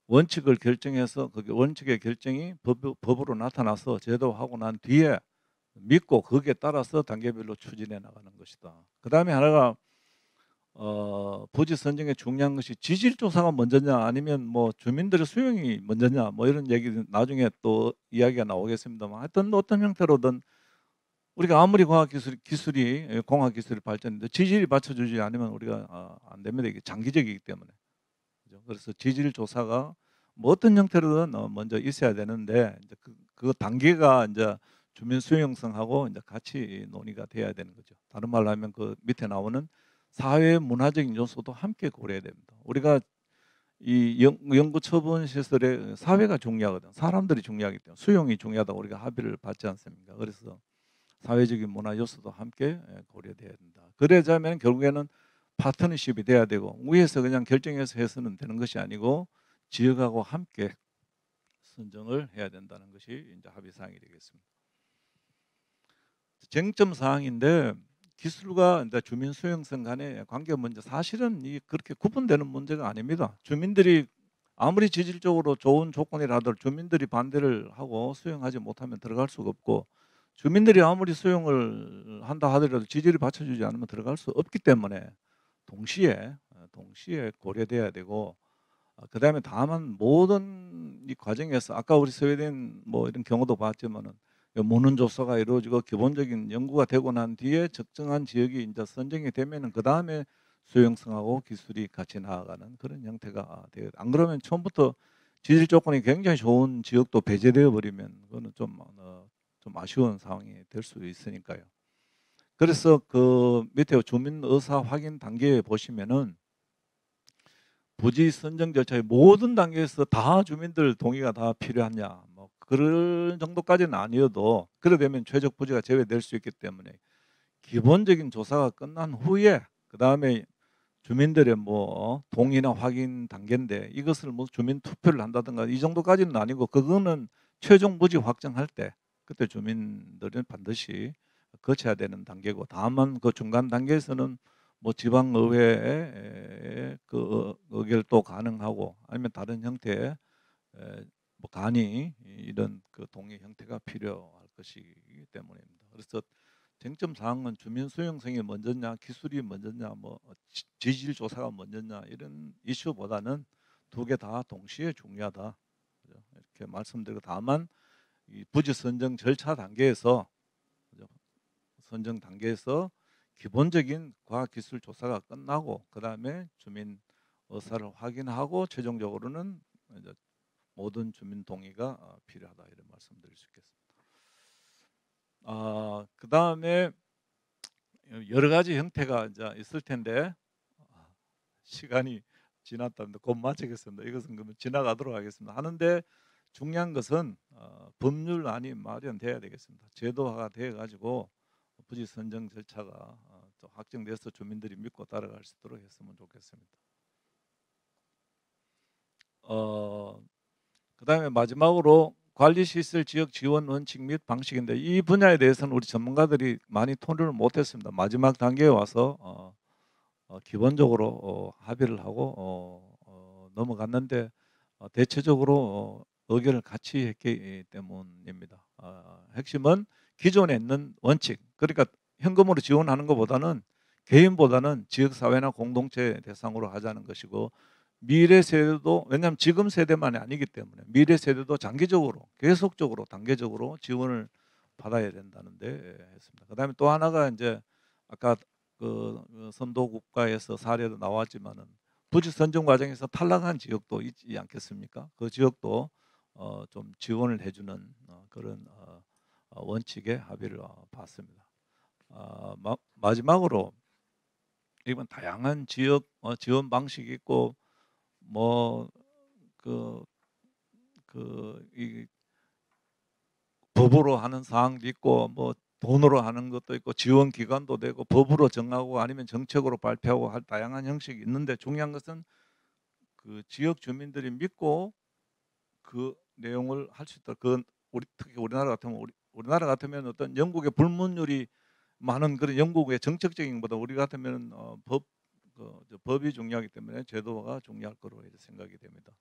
Speaker 2: 원칙을 결정해서 그 원칙의 결정이 법으로 나타나서 제도하고 난 뒤에 믿고 거기에 따라서 단계별로 추진해 나가는 것이다. 그 다음에 하나가 부지 선정에 중요한 것이 지질 조사가 먼저냐 아니면 뭐 주민들의 수용이 먼저냐 뭐 이런 얘기는 나중에 또 이야기가 나오겠습니다만 하여튼 어떤 형태로든 우리가 아무리 공학기술이 발전해도 지질이 받쳐주지 않으면 우리가 안 됩니다. 이게 장기적이기 때문에. 그래서 지질 조사가 뭐 어떤 형태로든 먼저 있어야 되는데 이제 그 단계가 이제 주민 수용성하고 이제 같이 논의가 돼야 되는 거죠. 다른 말로 하면 그 밑에 나오는 사회 문화적인 요소도 함께 고려해야 됩니다. 우리가 이 연구 처분 시설에 사회가 중요하거든. 사람들이 중요하기 때문에 수용이 중요하다고 우리가 합의를 받지 않습니까? 그래서 사회적인 문화 요소도 함께 고려돼야 된다. 그러자면 결국에는 파트너십이 돼야 되고 위에서 그냥 결정해서 해서는 되는 것이 아니고 지역하고 함께 선정을 해야 된다는 것이 이제 합의 사항이 되겠습니다. 쟁점 사항인데 기술과 이제 주민 수용성 간의 관계 문제 사실은 이 그렇게 구분되는 문제가 아닙니다. 주민들이 아무리 지질적으로 좋은 조건이라도 주민들이 반대를 하고 수용하지 못하면 들어갈 수가 없고 주민들이 아무리 수용을 한다 하더라도 지질이 받쳐주지 않으면 들어갈 수 없기 때문에 동시에 고려돼야 되고 그다음에 다만 모든 이 과정에서 아까 우리 스웨덴 뭐 이런 경우도 봤지만은 문헌 조사가 이루어지고 기본적인 연구가 되고 난 뒤에 적정한 지역이 이제 선정이 되면은 그 다음에 수용성하고 기술이 같이 나아가는 그런 형태가 돼요. 안 그러면 처음부터 지질 조건이 굉장히 좋은 지역도 배제되어 버리면 그거는 좀 아쉬운 상황이 될 수 있으니까요. 그래서 그 밑에 주민 의사 확인 단계에 보시면은 부지 선정 절차의 모든 단계에서 다 주민들 동의가 다 필요하냐 뭐 그런 정도까지는 아니어도 그래 되면 최적 부지가 제외될 수 있기 때문에 기본적인 조사가 끝난 후에 그 다음에 주민들의 뭐 동의나 확인 단계인데 이것을 뭐 주민 투표를 한다든가 이 정도까지는 아니고 그거는 최종 부지 확정할 때 그때 주민들은 반드시 거쳐야 되는 단계고 다만 그 중간 단계에서는 뭐 지방의회의 그 의결도 가능하고 아니면 다른 형태의 뭐 간이 이런 그 동의 형태가 필요할 것이기 때문입니다. 그래서 쟁점 사항은 주민 수용성이 먼저냐, 기술이 먼저냐, 뭐 지질 조사가 먼저냐 이런 이슈보다는 두 개 다 동시에 중요하다. 이렇게 말씀드리고 다만 이 부지 선정 절차 단계에서 선정 단계에서 기본적인 과학기술 조사가 끝나고 그 다음에 주민 의사를 확인하고 최종적으로는 이제 모든 주민 동의가 필요하다 이런 말씀드릴 수 있겠습니다. 그 다음에 여러 가지 형태가 이제 있을 텐데 시간이 지났답니다. 곧 마치겠습니다. 이것은 그러면 지나가도록 하겠습니다. 하는데 중요한 것은 법률안이 마련돼야 되겠습니다. 제도화가 돼가지고 부지 선정 절차가 또 확정돼서 주민들이 믿고 따라갈 수 있도록 했으면 좋겠습니다. 그다음에 마지막으로 관리시설 지역 지원 원칙 및 방식인데 이 분야에 대해서는 우리 전문가들이 많이 토론을 못했습니다. 마지막 단계에 와서 기본적으로 합의를 하고 넘어갔는데 대체적으로 의견을 같이 했기 때문입니다. 핵심은 기존에 있는 원칙, 그러니까 현금으로 지원하는 것보다는 개인보다는 지역사회나 공동체 대상으로 하자는 것이고, 미래 세대도, 왜냐하면 지금 세대만이 아니기 때문에 미래 세대도 장기적으로 계속적으로 단계적으로 지원을 받아야 된다는데 했습니다. 그다음에 또 하나가 이제 아까 그 선도 국가에서 사례도 나왔지만은 부지 선정 과정에서 탈락한 지역도 있지 않겠습니까? 그 지역도 좀 지원을 해주는 그런 원칙에 합의를 봤습니다. 마지막으로 이번 다양한 지역 지원 방식이 있고 이 법으로 하는 사항도 있고 돈으로 하는 것도 있고 지원 기관도 되고 법으로 정하고 아니면 정책으로 발표하고 할 다양한 형식이 있는데, 중요한 것은 그 지역 주민들이 믿고 그 내용을 할 수 있도록, 특히 우리나라 같으면 우리나라 같으면 어떤 영국의 불문율이 많은 그런 영국의 정책적인 것보다 우리 같으면 법이 중요하기 때문에 제도가 중요할 거로 생각이 됩니다.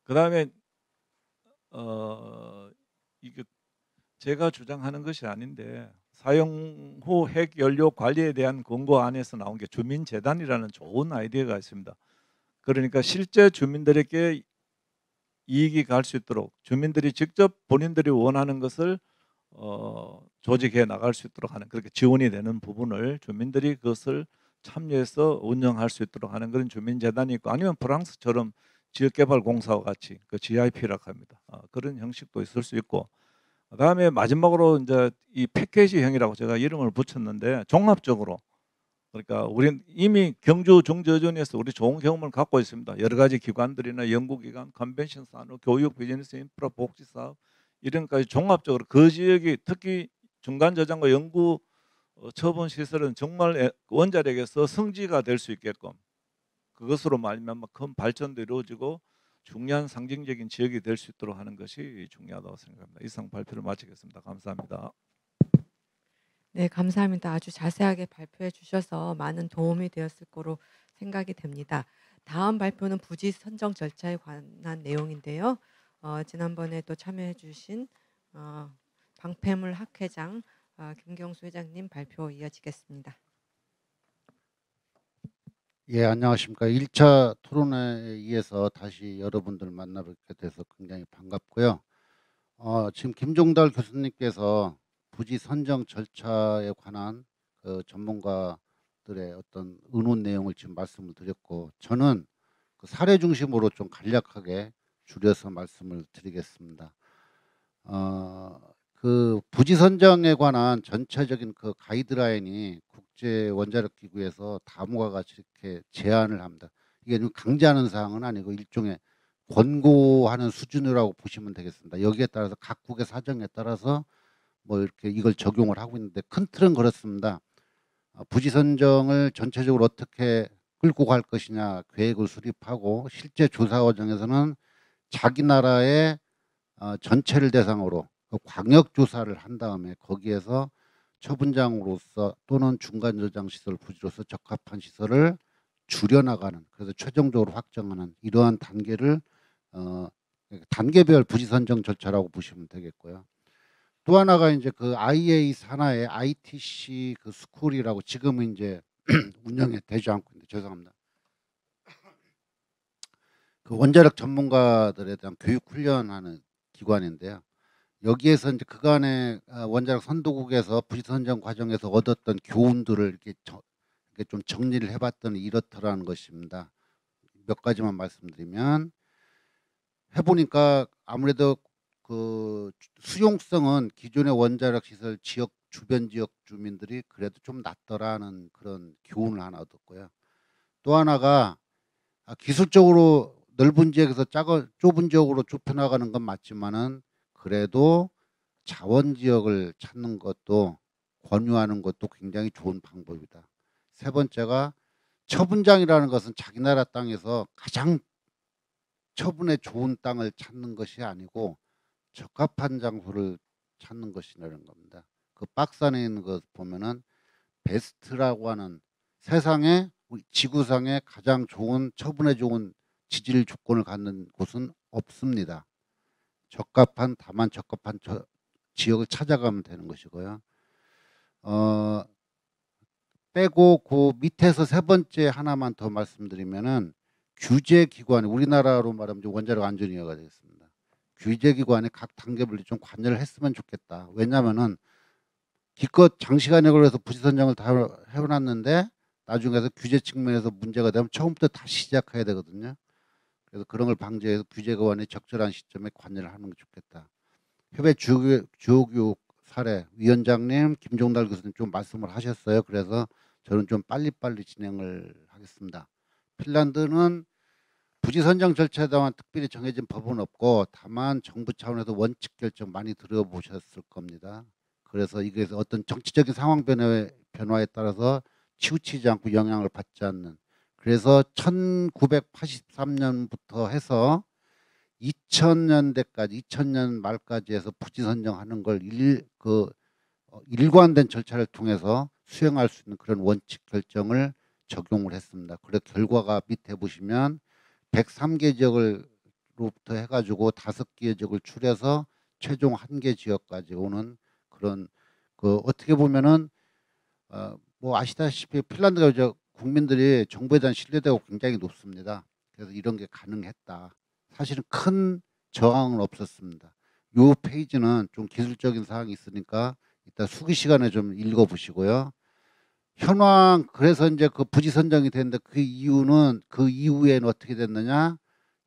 Speaker 2: 그다음에 이게 제가 주장하는 것이 아닌데 사용 후 핵 연료 관리에 대한 권고안에서 나온 게 주민재단이라는 좋은 아이디어가 있습니다. 그러니까 실제 주민들에게 이익이 갈 수 있도록 주민들이 직접 본인들이 원하는 것을 조직해 나갈 수 있도록 하는, 그렇게 지원이 되는 부분을 주민들이 그것을 참여해서 운영할 수 있도록 하는 그런 주민재단이 있고, 아니면 프랑스처럼 지역개발공사와 같이 그 GIP라고 합니다. 그런 형식도 있을 수 있고, 그다음에 마지막으로 이제 이 패키지형이라고 제가 이름을 붙였는데, 종합적으로, 그러니까 우리는 이미 경주 중저전에서 우리 좋은 경험을 갖고 있습니다. 여러 가지 기관들이나 연구기관, 컨벤션 산업, 교육, 비즈니스, 인프라, 복지사업 이런 까지 종합적으로 그 지역이, 특히 중간 저장과 연구 처분 시설은 정말 원자력에서 성지가 될 수 있게끔, 그것으로 말미암아 큰 발전도 이루어지고 중요한 상징적인 지역이 될 수 있도록 하는 것이 중요하다고 생각합니다. 이상 발표를 마치겠습니다. 감사합니다.
Speaker 1: 네, 감사합니다. 아주 자세하게 발표해 주셔서 많은 도움이 되었을 거로 생각이 됩니다. 다음 발표는 부지 선정 절차에 관한 내용인데요. 지난번에 또 참여해 주신 방패물 학회장 김경수 회장님 발표 이어지겠습니다.
Speaker 3: 예, 안녕하십니까. 1차 토론회에 의해서 다시 여러분들 만나뵙게 돼서 굉장히 반갑고요. 지금 김종달 교수님께서 부지 선정 절차에 관한 그 전문가들의 어떤 의논 내용을 지금 말씀을 드렸고, 저는 그 사례 중심으로 좀 간략하게 줄여서 말씀을 드리겠습니다. 그 부지 선정에 관한 전체적인 그 가이드라인이 국제 원자력 기구에서 다음과 같이 이렇게 제안을 합니다. 이게 좀 강제하는 사항은 아니고 일종의 권고하는 수준이라고 보시면 되겠습니다. 여기에 따라서 각국의 사정에 따라서 뭐 이렇게 이걸 적용을 하고 있는데, 큰 틀은 그렇습니다. 부지 선정을 전체적으로 어떻게 끌고 갈 것이냐 계획을 수립하고, 실제 조사 과정에서는 자기 나라의 전체를 대상으로 광역 조사를 한 다음에 거기에서 처분장으로서 또는 중간 저장 시설 부지로서 적합한 시설을 줄여나가는, 그래서 최종적으로 확정하는 이러한 단계를 단계별 부지 선정 절차라고 보시면 되겠고요. 또 하나가 이제 그 IA 산하의 ITC 그 스쿨이라고 지금은 이제 운영이 되지 않고 있는데, 죄송합니다. 그 원자력 전문가들에 대한 교육 훈련하는 기관인데요. 여기에서 이제 그간의 원자력 선도국에서 부지 선정 과정에서 얻었던 교훈들을 이렇게 좀 정리를 해봤더니 이렇더라는 것입니다. 몇 가지만 말씀드리면, 해보니까 아무래도 그 수용성은 기존의 원자력 시설 지역 주변 지역 주민들이 그래도 좀 낫더라는 그런 교훈을 하나 얻었고요. 또 하나가 기술적으로 넓은 지역에서 좁은 지역으로 좁혀나가는 건 맞지만은 그래도 자원 지역을 찾는 것도 권유하는 것도 굉장히 좋은 방법이다. 세 번째가 처분장이라는 것은 자기 나라 땅에서 가장 처분에 좋은 땅을 찾는 것이 아니고 적합한 장소를 찾는 것이라는 겁니다. 그 박스 안에 있는 것 보면은 베스트라고 하는 세상에 우리 지구상에 가장 좋은 처분에 좋은 지질 조건을 갖는 곳은 없습니다. 다만 적합한 지역을 찾아가면 되는 것이고요. 빼고 그 밑에서 세 번째 하나만 더 말씀드리면은 규제기관, 우리나라로 말하면 원자력 안전위원회가 되겠습니다. 규제기관에 각 단계별로 좀 관여를 했으면 좋겠다. 왜냐하면은 기껏 장시간에 걸려서 부지 선정을 다 해놨는데 나중에서 규제 측면에서 문제가 되면 처음부터 다시 시작해야 되거든요. 그래서 그런 걸 방지해서 규제기관이 적절한 시점에 관여를 하는 게 좋겠다. 협의 주요교육 사례 위원장님, 김종달 교수님 좀 말씀을 하셨어요. 그래서 저는 좀 빨리빨리 진행을 하겠습니다. 핀란드는 부지 선정 절차에 대한 특별히 정해진 법은 없고 다만 정부 차원에서 원칙 결정 많이 들어보셨을 겁니다. 그래서 이게 어떤 정치적인 상황 변화에 따라서 치우치지 않고 영향을 받지 않는, 그래서 1983년부터 해서 2000년대까지 2000년 말까지 해서 부지 선정하는 걸 일관된 절차를 통해서 수행할 수 있는 그런 원칙 결정을 적용을 했습니다. 그래서 결과가 밑에 보시면 103개 지역으로부터 해가지고 5개 지역을 추려서 최종 1개 지역까지 오는 그런 어떻게 보면은 뭐 아시다시피 핀란드가 이제 국민들이 정부에 대한 신뢰도가 굉장히 높습니다. 그래서 이런 게 가능했다. 사실은 큰 저항은 없었습니다. 이 페이지는 좀 기술적인 사항이 있으니까 이따 수기 시간에 좀 읽어보시고요. 현황, 그래서 이제 그 부지 선정이 됐는데 그 이후에는 어떻게 됐느냐?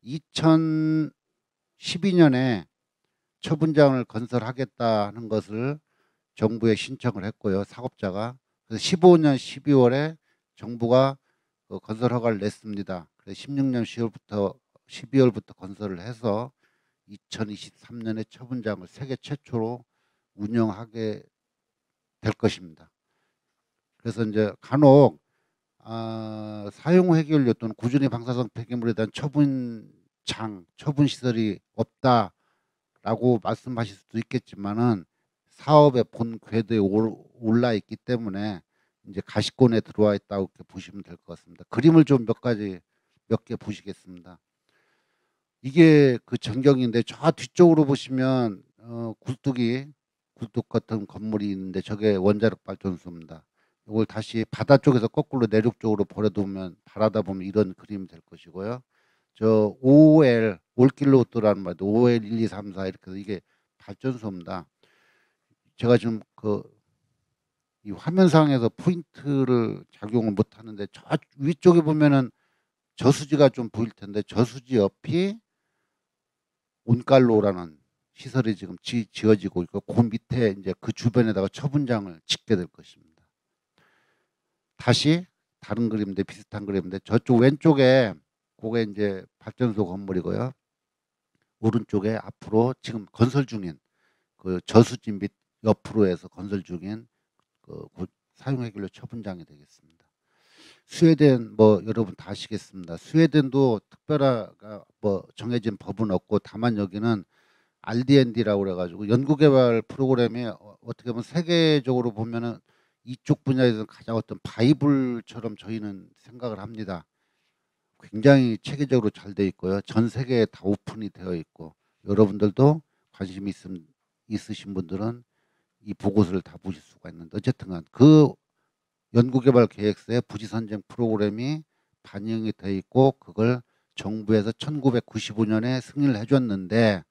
Speaker 3: 2012년에 처분장을 건설하겠다는 것을 정부에 신청을 했고요. 사업자가. 그래서 15년 12월에 정부가 건설 허가를 냈습니다. 그래서 16년 12월부터 건설을 해서 2023년에 처분장을 세계 최초로 운영하게 될 것입니다. 그래서 이제 간혹 사용 해결료 또는 꾸준히 방사성 폐기물에 대한 처분 시설이 없다라고 말씀하실 수도 있겠지만은 사업의 본 궤도에 올라 있기 때문에 이제 가시권에 들어와 있다고 이렇게 보시면 될 것 같습니다. 그림을 좀 몇 개 보시겠습니다. 이게 그 전경인데 저 뒤쪽으로 보시면 굴뚝 같은 건물이 있는데 저게 원자력 발전소입니다. 이걸 다시 바다 쪽에서 거꾸로 내륙 쪽으로 바라다 보면 이런 그림이 될 것이고요. 저 OL 올킬로우트라는 말도 OL 1, 2, 3, 4 이렇게 해서 이게 발전소입니다. 제가 지금 이 화면상에서 포인트를 작용을 못 하는데 저 위쪽에 보면은 저수지가 좀 보일 텐데 저수지 옆이 온깔로라는 시설이 지금 지어지고 있고 그 밑에 이제 그 주변에다가 처분장을 짓게 될 것입니다. 다시 다른 그림인데 비슷한 그림인데 저쪽 왼쪽에 그게 이제 발전소 건물이고요. 오른쪽에 앞으로 지금 건설 중인 그 저수지 밑 옆으로 해서 건설 중인 그 사용해결료 처분장이 되겠습니다. 스웨덴 뭐 여러분 다 아시겠습니다. 스웨덴도 특별하게 뭐 정해진 법은 없고 다만 여기는 RD&D라고 그래가지고 연구개발 프로그램이 어떻게 보면 세계적으로 보면은 이쪽 분야에서 가장 어떤 바이블처럼 저희는 생각을 합니다. 굉장히 체계적으로 잘 돼 있고요. 전 세계에 다 오픈이 되어 있고 여러분들도 관심 있으신 분들은 이 보고서를 다 보실 수가 있는데 어쨌든 그 연구개발 계획서에 부지 선정 프로그램이 반영이 되어 있고 그걸 정부에서 1995년에 승인을 해줬는데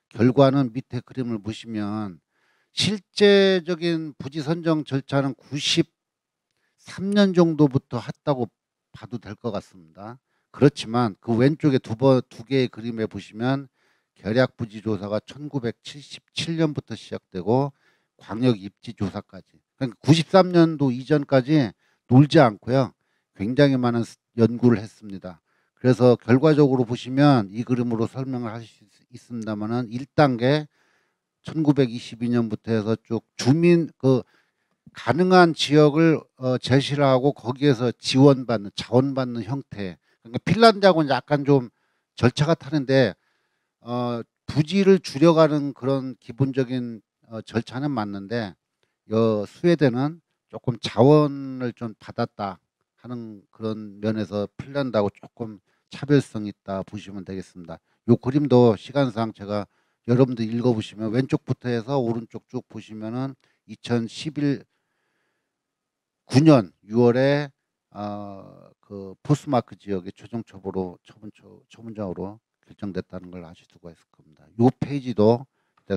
Speaker 3: 결과는 밑에 그림을 보시면 실제적인 부지 선정 절차는 93년 정도부터 했다고 봐도 될 것 같습니다. 그렇지만 그 왼쪽에 두 개의 그림에 보시면 결약 부지 조사가 1977년부터 시작되고 광역 입지 조사까지. 그러니까 93년도 이전까지 놀지 않고요. 굉장히 많은 연구를 했습니다. 그래서 결과적으로 보시면 이 그림으로 설명을 하실 수 있습니다만은 1단계 1922년부터 해서 쭉 주민 가능한 지역을 제시를 하고 거기에서 지원받는 자원받는 형태. 그러니까 핀란드하고는 약간 좀 절차가 타는데 부지를 줄여가는 그런 기본적인 절차는 맞는데 스웨덴은 조금 자원을 좀 받았다 하는 그런 면에서 핀란드하고 조금 차별성이 있다 보시면 되겠습니다. 요 그림도 시간상 제가 여러분들 읽어보시면 왼쪽부터 해서 오른쪽 쭉 보시면은 2011 9년 6월에 그 포스마크 지역의 최종 처분장으로 결정됐다는 걸 아실 수가 있을 겁니다. 이 페이지도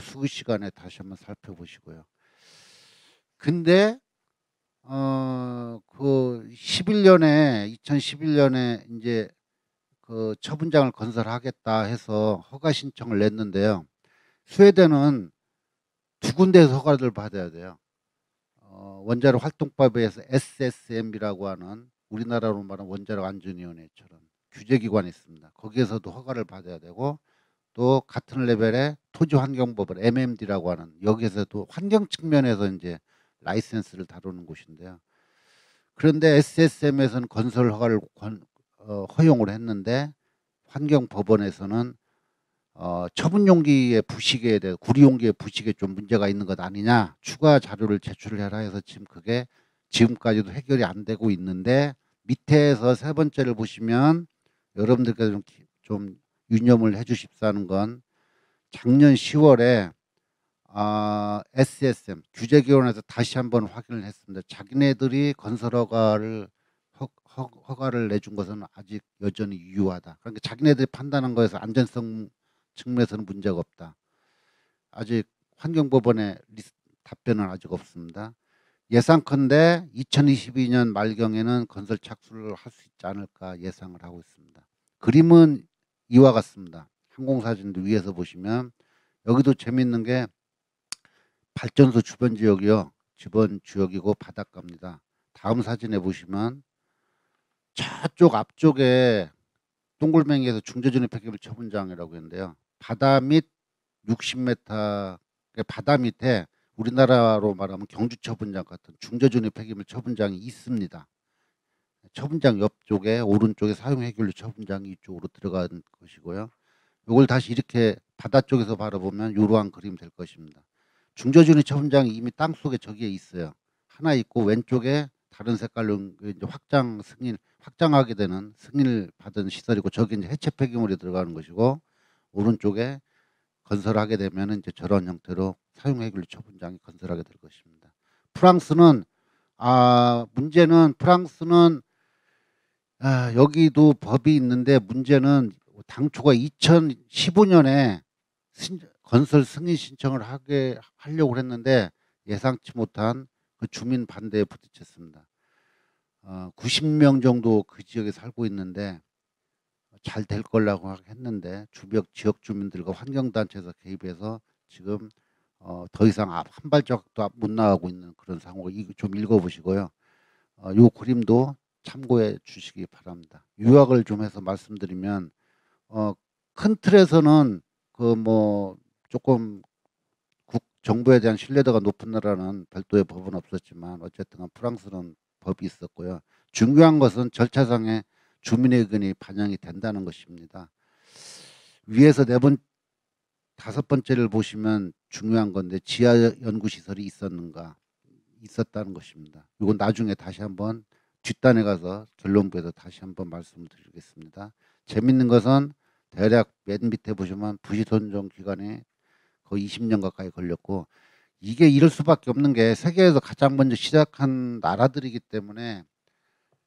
Speaker 3: 수기 시간에 다시 한번 살펴보시고요. 근데 그 2011년에 이제 그 처분장을 건설하겠다 해서 허가 신청을 냈는데요. 스웨덴은 두 군데에서 허가를 받아야 돼요. 원자력 활동법에 의해서 SSM이라고 하는 우리나라로 말하는 원자력 안전위원회처럼 규제기관이 있습니다. 거기에서도 허가를 받아야 되고 또 같은 레벨의 토지환경법을 MMD라고 하는 여기에서도 환경 측면에서 이제 라이센스를 다루는 곳인데요. 그런데 SSM에서는 건설 허가를 허용을 했는데 환경법원에서는 처분 용기의 부식에 대해 구리 용기의 부식에 좀 문제가 있는 것 아니냐 추가 자료를 제출을 해라 해서 지금 그게 지금까지도 해결이 안 되고 있는데 밑에서 세 번째를 보시면 여러분들께서 좀 유념을 해 주십사는 건 작년 10월에 SSM 규제기관에서 다시 한번 확인을 했습니다. 자기네들이 건설 허가를 내준 것은 아직 여전히 유효하다. 그러니까 자기네들이 판단한 거에서 안전성 측면에서는 문제가 없다. 아직 환경법원의 답변은 아직 없습니다. 예상컨대 2022년 말경에는 건설 착수를 할 수 있지 않을까 예상을 하고 있습니다. 그림은 이와 같습니다. 항공사진도 위에서 보시면 여기도 재미있는 게 발전소 주변 지역이요. 주변 지역이고 바닷가입니다. 다음 사진에 보시면 저쪽 앞쪽에 동굴맹이에서 중저준위 폐기물 처분장이라고 했는데요. 바다 밑 60m 바다 밑에 우리나라로 말하면 경주 처분장 같은 중저준위 폐기물 처분장이 있습니다. 처분장 옆쪽에 오른쪽에 사용 해결료 처분장이 이쪽으로 들어간 것이고요. 이걸 다시 이렇게 바다 쪽에서 바라보면 이러한 그림이 될 것입니다. 중저준위 처분장이 이미 땅 속에 저기에 있어요. 하나 있고 왼쪽에 다른 색깔로 이제 확장하게 되는 승인을 받은 시설이고 저기 이제 해체 폐기물이 들어가는 것이고 오른쪽에 건설하게 되면 이제 저런 형태로 사용 해결료 처분장이 건설하게 될 것입니다. 프랑스는 문제는 프랑스는 여기도 법이 있는데 문제는 당초가 2015년에 건설 승인 신청을 하려고 했는데 예상치 못한 그 주민 반대에 부딪혔습니다. 90명 정도 그 지역에 살고 있는데 잘 될 거라고 했는데 지역 주민들과 환경단체에서 개입해서 지금 더 이상 한 발짝도 못 나가고 있는 그런 상황을 좀 읽어보시고요. 이 그림도 참고해 주시기 바랍니다. 요약을 좀 해서 말씀드리면 큰 틀에서는 조금 정부에 대한 신뢰도가 높은 나라는 별도의 법은 없었지만 어쨌든 프랑스는 법이 있었고요. 중요한 것은 절차상의 주민의 의견이 반영이 된다는 것입니다. 위에서 다섯 번째를 보시면 중요한 건데 지하 연구시설이 있었다는 것입니다. 이건 나중에 다시 한번 뒷단에 가서 결론부에서 다시 한번 말씀을 드리겠습니다. 재밌는 것은 대략 맨 밑에 보시면 부시선정 기간에 거의 20년 가까이 걸렸고 이게 이럴 수밖에 없는 게 세계에서 가장 먼저 시작한 나라들이기 때문에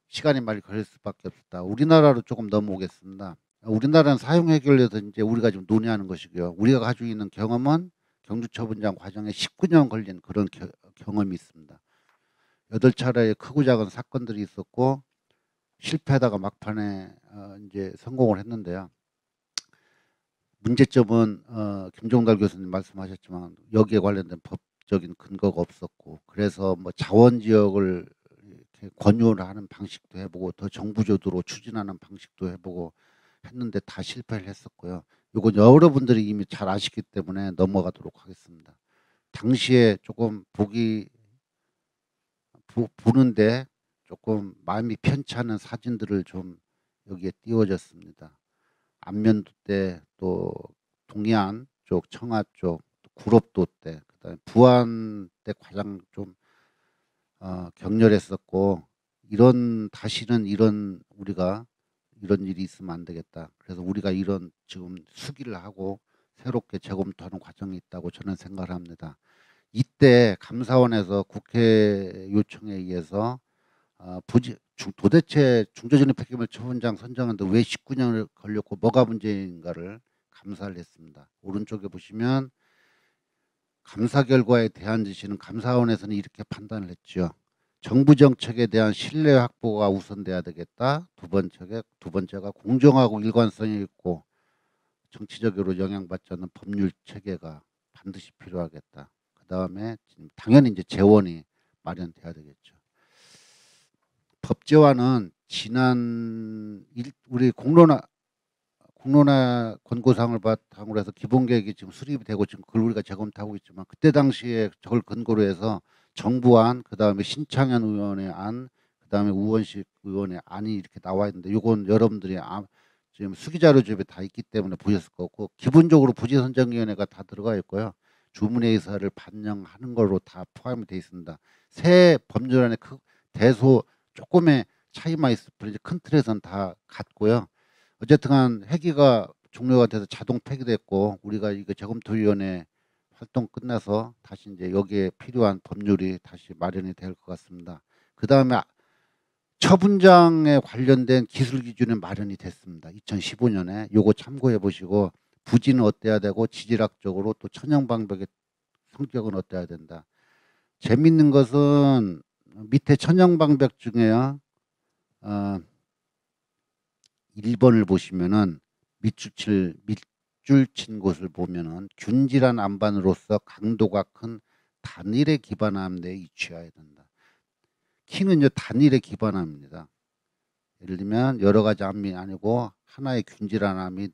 Speaker 3: 시간이 많이 걸릴 수밖에 없다. 우리나라로 조금 넘어오겠습니다. 우리나라는 사용 해결에서 이제 우리가 지금 논의하는 것이고요. 우리가 가지고 있는 경험은 경주처분장 과정에 19년 걸린 그런 경험이 있습니다. 8차례의 크고 작은 사건들이 있었고 실패하다가 막판에 이제 성공을 했는데요. 문제점은 김종달 교수님 말씀하셨지만 여기에 관련된 법적인 근거가 없었고, 그래서 뭐 자원 지역을 이렇게 권유를 하는 방식도 해보고 더 정부주도로 추진하는 방식도 해보고 했는데 다 실패를 했었고요. 이건 여러분들이 이미 잘 아시기 때문에 넘어가도록 하겠습니다. 당시에 조금 보는데 조금 마음이 편찮은 사진들을 좀 여기에 띄워졌습니다. 안면도 때, 또 동해안 쪽, 청하 쪽, 구럽도 때, 그다음에 부안 때 가장 좀 격렬했었고, 다시는 우리가 이런 일이 있으면 안 되겠다. 그래서 우리가 이런 지금 수기를 하고 새롭게 재검토하는 과정이 있다고 저는 생각을 합니다. 이때 감사원에서 국회 요청에 의해서 도대체 중대전력 폐기물 처분장 선정하는데 왜 19년을 걸렸고 뭐가 문제인가를 감사를 했습니다. 오른쪽에 보시면 감사 결과에 대한 지시는 감사원에서는 이렇게 판단을 했죠. 정부 정책에 대한 신뢰 확보가 우선돼야 되겠다. 두 번째가 공정하고 일관성이 있고 정치적으로 영향받지 않는 법률 체계가 반드시 필요하겠다. 그 다음에 당연히 이제 재원이 마련돼야 되겠죠. 법제화는 우리 공론화 권고사항을 바탕으로 해서 기본계획이 지금 수립이 되고 지금 그걸 우리가 재검토하고 있지만, 그때 당시에 저걸 근거로 해서 정부안, 그 다음에 신창현 의원의 안, 그 다음에 우원식 의원의 안이 이렇게 나와 있는데, 이건 여러분들이 지금 수기자료집에 다 있기 때문에 보셨을 거고, 기본적으로 부지선정위원회가 다 들어가 있고요. 주문의 의사를 반영하는 걸로 다 포함이 되어 있습니다. 새 법률안에 대소 조금의 차이만 있을 뿐이지 큰 틀에서는 다 같고요. 어쨌든 회기가 종료가 돼서 자동 폐기됐고, 우리가 이거 재검토위원회 활동 끝나서 다시 이제 여기에 필요한 법률이 다시 마련이 될 것 같습니다. 그 다음에 처분장에 관련된 기술 기준이 마련이 됐습니다. 2015년에 요거 참고해 보시고, 부지는 어때야 되고 지질학적으로 또 천연 방벽의 성격은 어때야 된다. 재밌는 것은 밑에 천연 방벽 중에요. 1번을 보시면은 밑줄 친 곳을 보면은 균질한 안반으로서 강도가 큰 단일에 기반하는 데 위치해야 된다. 키는 단일에 기반합니다. 예를 들면 여러 가지 암이 아니고 하나의 균질한 암이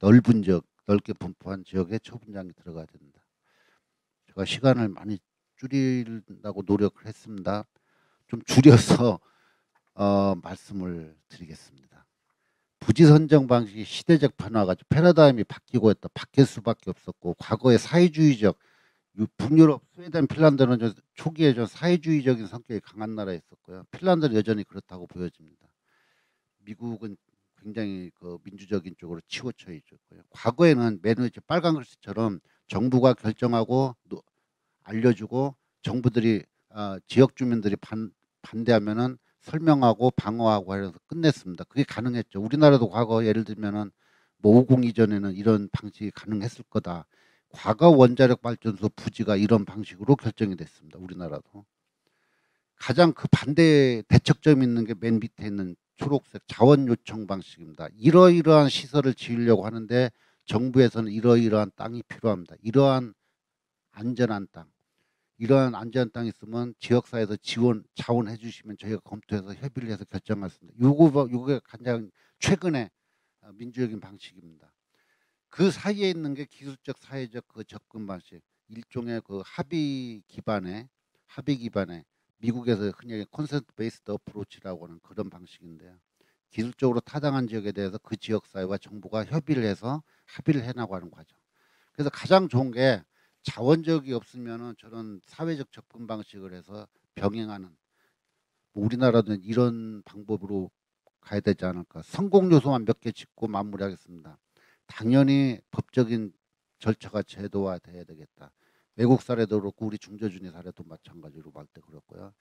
Speaker 3: 넓게 분포한 지역에 처분장이 들어가야 된다. 제가 시간을 많이 줄이려고 노력을 했습니다. 좀 줄여서 말씀을 드리겠습니다. 부지 선정 방식이 시대적 변화가 패러다임이 바뀔 수밖에 없었고, 과거에 사회주의적 북유럽, 스웨덴, 핀란드는 초기에 좀 사회주의적인 성격이 강한 나라였었고요. 핀란드는 여전히 그렇다고 보여집니다. 미국은 굉장히 그 민주적인 쪽으로 치우쳐 있었고요. 과거에는 매너지 빨간 글씨처럼 정부가 결정하고 알려주고 정부들이 지역 주민들이 반대하면은 설명하고 방어하고 해서 끝냈습니다. 그게 가능했죠. 우리나라도 과거 예를 들면은 뭐 50 이전에는 이런 방식이 가능했을 거다. 과거 원자력 발전소 부지가 이런 방식으로 결정이 됐습니다. 우리나라도. 가장 그 반대 대척점 있는 게 맨 밑에 있는 초록색 자원 요청 방식입니다. 이러이러한 시설을 지으려고 하는데 정부에서는 이러이러한 땅이 필요합니다. 이러한 안전한 땅. 이러한 안전한 땅이 있으면 지역사회에서 자원해 주시면 저희가 검토해서 협의를 해서 결정했습니다. 요게 가장 최근의 민주적인 방식입니다. 그 사이에 있는 게 기술적 사회적 그 접근 방식, 일종의 그 합의 기반의 미국에서 흔히 콘센트 베이스드 어프로치라고 하는 그런 방식인데요. 기술적으로 타당한 지역에 대해서 그 지역사회와 정부가 협의를 해서 합의를 해나가는 과정. 그래서 가장 좋은 게 자원적이 없으면은 저런 사회적 접근 방식을 해서 병행하는, 우리나라도 이런 방법으로 가야 되지 않을까. 성공 요소만 몇 개 짚고 마무리하겠습니다. 당연히 법적인 절차가 제도화돼야 되겠다. 외국 사례도 그렇고 우리 중저준위 사례도 마찬가지로 말 때 그렇고요.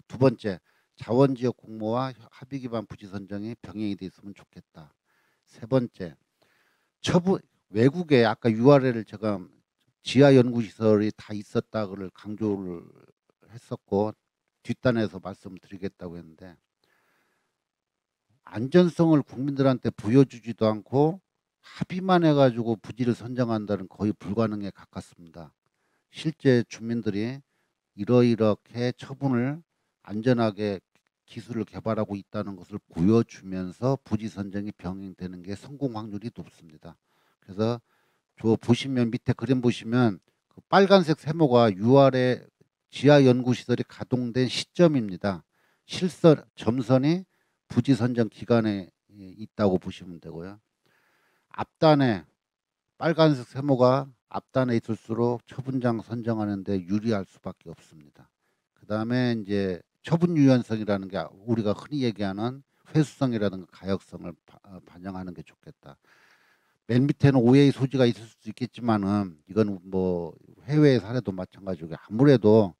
Speaker 3: 두 번째, 자원지역 공모와 합의 기반 부지 선정이 병행이 돼 있으면 좋겠다. 세 번째, 외국에 아까 URL을 제가 지하 연구시설이 다 있었다를 강조를 했었고 뒷단에서 말씀드리겠다고 했는데, 안전성을 국민들한테 보여주지도 않고 합의만 해가지고 부지를 선정한다는 거의 불가능에 가깝습니다. 실제 주민들이 이렇게 처분을 안전하게 기술을 개발하고 있다는 것을 보여주면서 부지 선정이 병행되는 게 성공 확률이 높습니다. 그래서 저 보시면 밑에 그림 보시면 그 빨간색 세모가 6월에 지하 연구 시설이 가동된 시점입니다. 실선 점선이 부지 선정 기간에 있다고 보시면 되고요. 앞단에 빨간색 세모가 앞단에 있을수록 처분장 선정하는 데 유리할 수밖에 없습니다. 그 다음에 이제 처분 유연성이라는 게 우리가 흔히 얘기하는 회수성이라든가 가역성을 반영하는 게 좋겠다. 맨 밑에는 오해의 소지가 있을 수도 있겠지만은 이건 뭐 해외의 사례도 마찬가지고 아무래도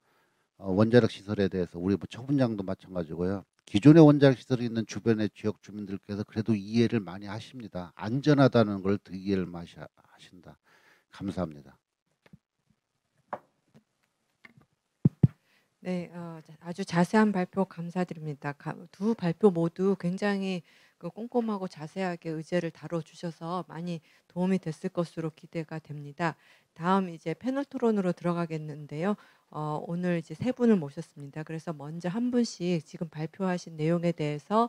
Speaker 3: 원자력 시설에 대해서 우리 뭐 처분장도 마찬가지고요. 기존의 원자력 시설이 있는 주변의 지역 주민들께서 그래도 이해를 많이 하십니다. 안전하다는 걸 더 이해를 많이 하신다. 감사합니다.
Speaker 1: 네, 아주 자세한 발표 감사드립니다. 두 발표 모두 굉장히 꼼꼼하고 자세하게 의제를 다뤄주셔서 많이 도움이 됐을 것으로 기대가 됩니다. 다음 이제 패널 토론으로 들어가겠는데요. 오늘 이제 세 분을 모셨습니다. 그래서 먼저 한 분씩 지금 발표하신 내용에 대해서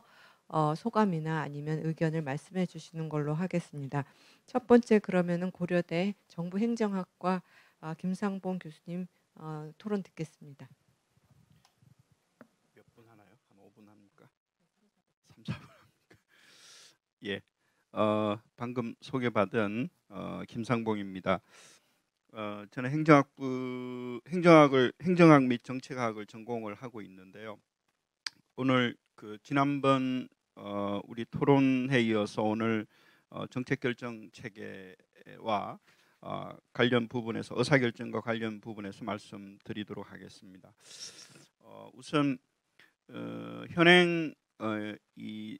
Speaker 1: 소감이나 아니면 의견을 말씀해 주시는 걸로 하겠습니다. 첫 번째 그러면은 고려대 정부행정학과 김상봉 교수님 토론 듣겠습니다.
Speaker 4: 몇 분 하나요? 한 5분 합니까? 3, 4분 합니까? 예, 방금 소개받은 김상봉입니다. 저는 행정학 및 정책학을 전공을 하고 있는데요. 오늘 그 지난번 우리 토론회에 이어서 오늘 정책결정 체계와 관련 부분에서 의사결정과 관련 부분에서 말씀드리도록 하겠습니다. 우선 현행 이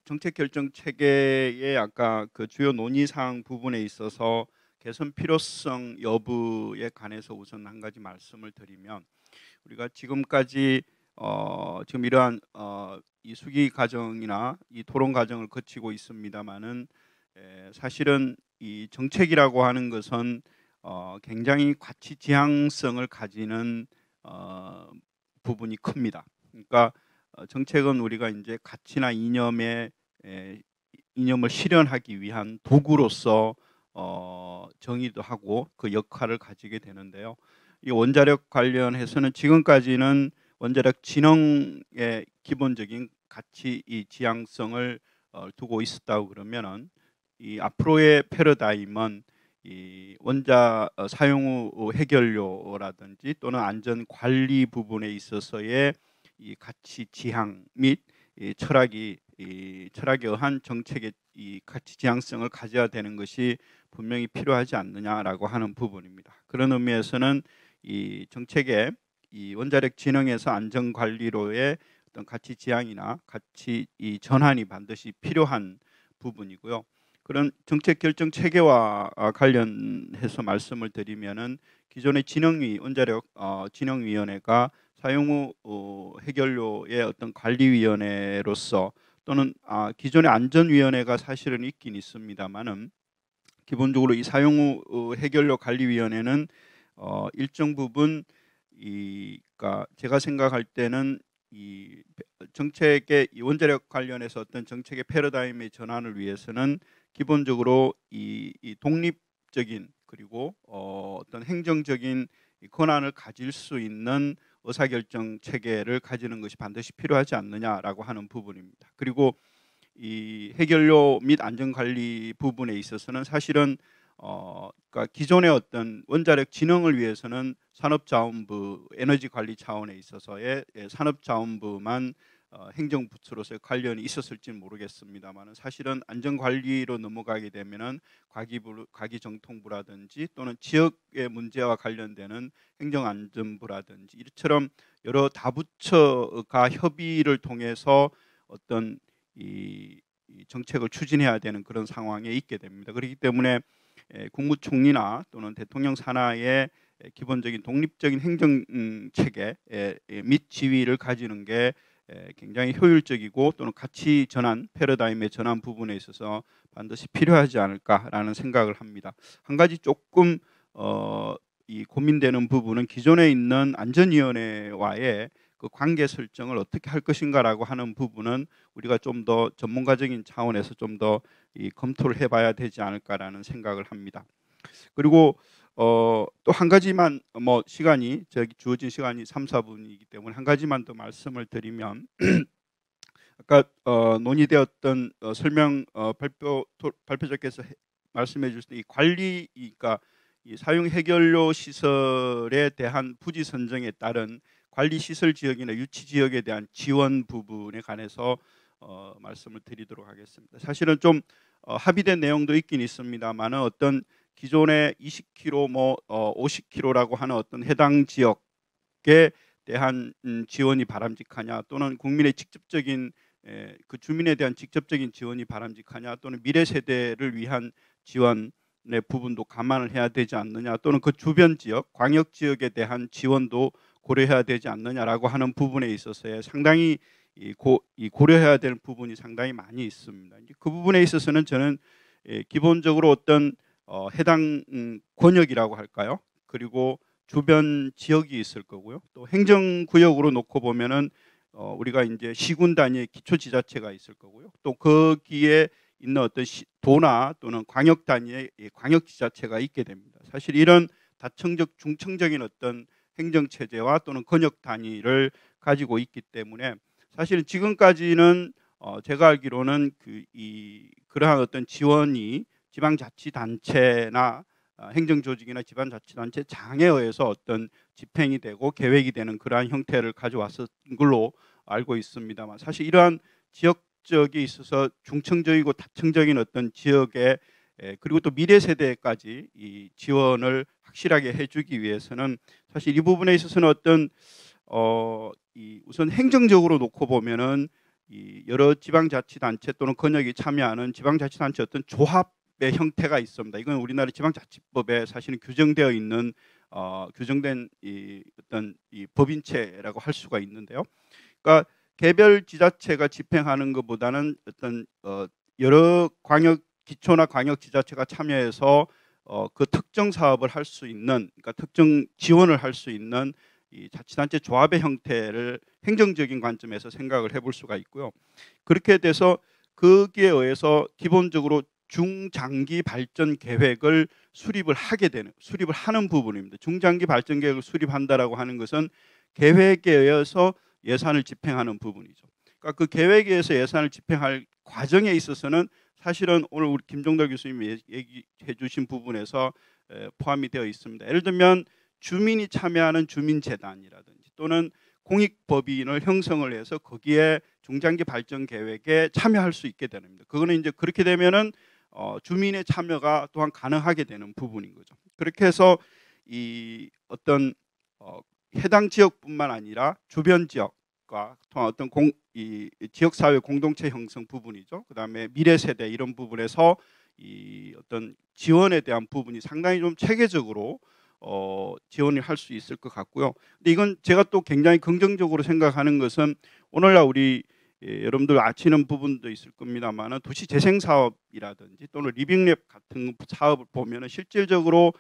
Speaker 4: 정책결정 체계의 아까 그 주요 논의사항 부분에 있어서 개선 필요성 여부에 관해서 우선 한 가지 말씀을 드리면 우리가 지금까지 지금 이러한 이 수기 과정이나 이 토론 과정을 거치고 있습니다만은 사실은 이 정책이라고 하는 것은 굉장히 가치 지향성을 가지는 부분이 큽니다. 그러니까 정책은 우리가 이제 가치나 이념을 실현하기 위한 도구로서 정의도 하고 그 역할을 가지게 되는데요. 이 원자력 관련해서는 지금까지는 원자력 진흥의 기본적인 가치 이 지향성을 두고 있었다고 그러면은 이 앞으로의 패러다임은 이 원자 사용 후 해결료라든지 또는 안전 관리 부분에 있어서의 이 가치 지향 및 이 철학에 의한 정책의 이 가치 지향성을 가져야 되는 것이 분명히 필요하지 않느냐라고 하는 부분입니다. 그런 의미에서는 이 정책의 이 원자력 진흥에서 안전 관리로의 어떤 가치 지향이나 가치 이 전환이 반드시 필요한 부분이고요. 그런 정책 결정 체계와 관련해서 말씀을 드리면은 기존의 진흥위 원자력 진흥위원회가 사용 후 해결료의 어떤 관리위원회로서 또는 기존의 안전위원회가 사실은 있긴 있습니다만은 기본적으로 이 사용 후 해결료 관리위원회는 일정 부분 그러니까 제가 생각할 때는 이 정책의 이 원자력 관련해서 어떤 정책의 패러다임의 전환을 위해서는 기본적으로 이 독립적인 그리고 어떤 행정적인 권한을 가질 수 있는 의사결정 체계를 가지는 것이 반드시 필요하지 않느냐라고 하는 부분입니다. 그리고 이 해결료 및 안전관리 부분에 있어서는 사실은 그러니까 기존의 어떤 원자력 진흥을 위해서는 산업자원부 에너지관리 차원에 있어서의 산업자원부만 행정부처로서의 관련이 있었을지는 모르겠습니다만 사실은 안전관리로 넘어가게 되면은 과기정통부라든지 또는 지역의 문제와 관련되는 행정안전부라든지 이처럼 여러 다부처가 협의를 통해서 어떤 이 정책을 추진해야 되는 그런 상황에 있게 됩니다. 그렇기 때문에 국무총리나 또는 대통령 산하의 기본적인 독립적인 행정 체계 및 지위를 가지는 게 굉장히 효율적이고 또는 가치 전환, 패러다임의 전환 부분에 있어서 반드시 필요하지 않을까라는 생각을 합니다. 한 가지 조금 이 고민되는 부분은 기존에 있는 안전위원회와의 그 관계 설정을 어떻게 할 것인가라고 하는 부분은 우리가 좀 더 전문가적인 차원에서 좀 더 검토를 해봐야 되지 않을까라는 생각을 합니다. 그리고 또 한 가지만 뭐 시간이 저기 주어진 시간이 3, 4분이기 때문에 한 가지만 더 말씀을 드리면 아까 논의되었던 설명 발표자께서 말씀해 주신 이 관리, 그러니까 이 사용 해결료 시설에 대한 부지 선정에 따른 관리 시설 지역이나 유치 지역에 대한 지원 부분에 관해서 말씀을 드리도록 하겠습니다. 사실은 좀 합의된 내용도 있긴 있습니다만은 어떤 기존의 20km, 뭐 50km라고 하는 어떤 해당 지역에 대한 지원이 바람직하냐, 또는 국민의 직접적인 그 주민에 대한 직접적인 지원이 바람직하냐, 또는 미래 세대를 위한 지원의 부분도 감안을 해야 되지 않느냐, 또는 그 주변 지역, 광역 지역에 대한 지원도 고려해야 되지 않느냐라고 하는 부분에 있어서의 상당히 고려해야 될 부분이 상당히 많이 있습니다. 그 부분에 있어서는 저는 기본적으로 어떤 해당 권역이라고 할까요? 그리고 주변 지역이 있을 거고요. 또 행정구역으로 놓고 보면은 우리가 이제 시군 단위의 기초지자체가 있을 거고요. 또 거기에 있는 어떤 도나 또는 광역 단위의 광역지자체가 있게 됩니다. 사실 이런 다층적 중층적인 어떤 행정체제와 또는 권역 단위를 가지고 있기 때문에 사실은 지금까지는 제가 알기로는 그러한 어떤 지원이 지방자치단체나 행정조직이나 지방자치단체 장에 의해서 어떤 집행이 되고 계획이 되는 그러한 형태를 가져왔던 걸로 알고 있습니다만, 사실 이러한 지역적에 있어서 중층적이고 다층적인 어떤 지역에 그리고 또 미래 세대까지 이 지원을 확실하게 해주기 위해서는 사실 이 부분에 있어서는 어떤 우선 행정적으로 놓고 보면은 이 여러 지방자치단체 또는 권역이 참여하는 지방자치단체 어떤 조합의 형태가 있습니다. 이건 우리나라 지방자치법에 사실은 규정되어 있는 규정된 어떤 법인체라고 할 수가 있는데요. 그러니까 개별 지자체가 집행하는 것보다는 어떤 여러 기초나 광역 지자체가 참여해서 그 특정 사업을 할 수 있는, 그러니까 특정 지원을 할 수 있는 이 자치단체 조합의 형태를 행정적인 관점에서 생각을 해볼 수가 있고요. 그렇게 돼서 거기에 의해서 기본적으로 중장기 발전 계획을 수립을 하는 부분입니다. 중장기 발전 계획을 수립한다라고 하는 것은 계획에 의해서 예산을 집행하는 부분이죠. 그러니까 그 계획에 의해서 예산을 집행할 과정에 있어서는 사실은 오늘 우리 김종달 교수님이 얘기해 주신 부분에서 포함이 되어 있습니다. 예를 들면 주민이 참여하는 주민재단이라든지 또는 공익법인을 형성을 해서 거기에 중장기 발전 계획에 참여할 수 있게 됩니다. 그거는 이제 그렇게 되면은 주민의 참여가 또한 가능하게 되는 부분인 거죠. 그렇게 해서 이 어떤 해당 지역뿐만 아니라 주변 지역과 어떤 지역 사회 공동체 형성 부분이죠. 그다음에 미래 세대 이런 부분에서 이 어떤 지원에 대한 부분이 상당히 좀 체계적으로 지원을 할 수 있을 것 같고요. 근데 이건 제가 또 굉장히 긍정적으로 생각하는 것은 오늘날 우리 여러분들 아시는 부분도 있을 겁니다만 도시 재생 사업이라든지 또는 리빙랩 같은 사업을 보면은 실질적으로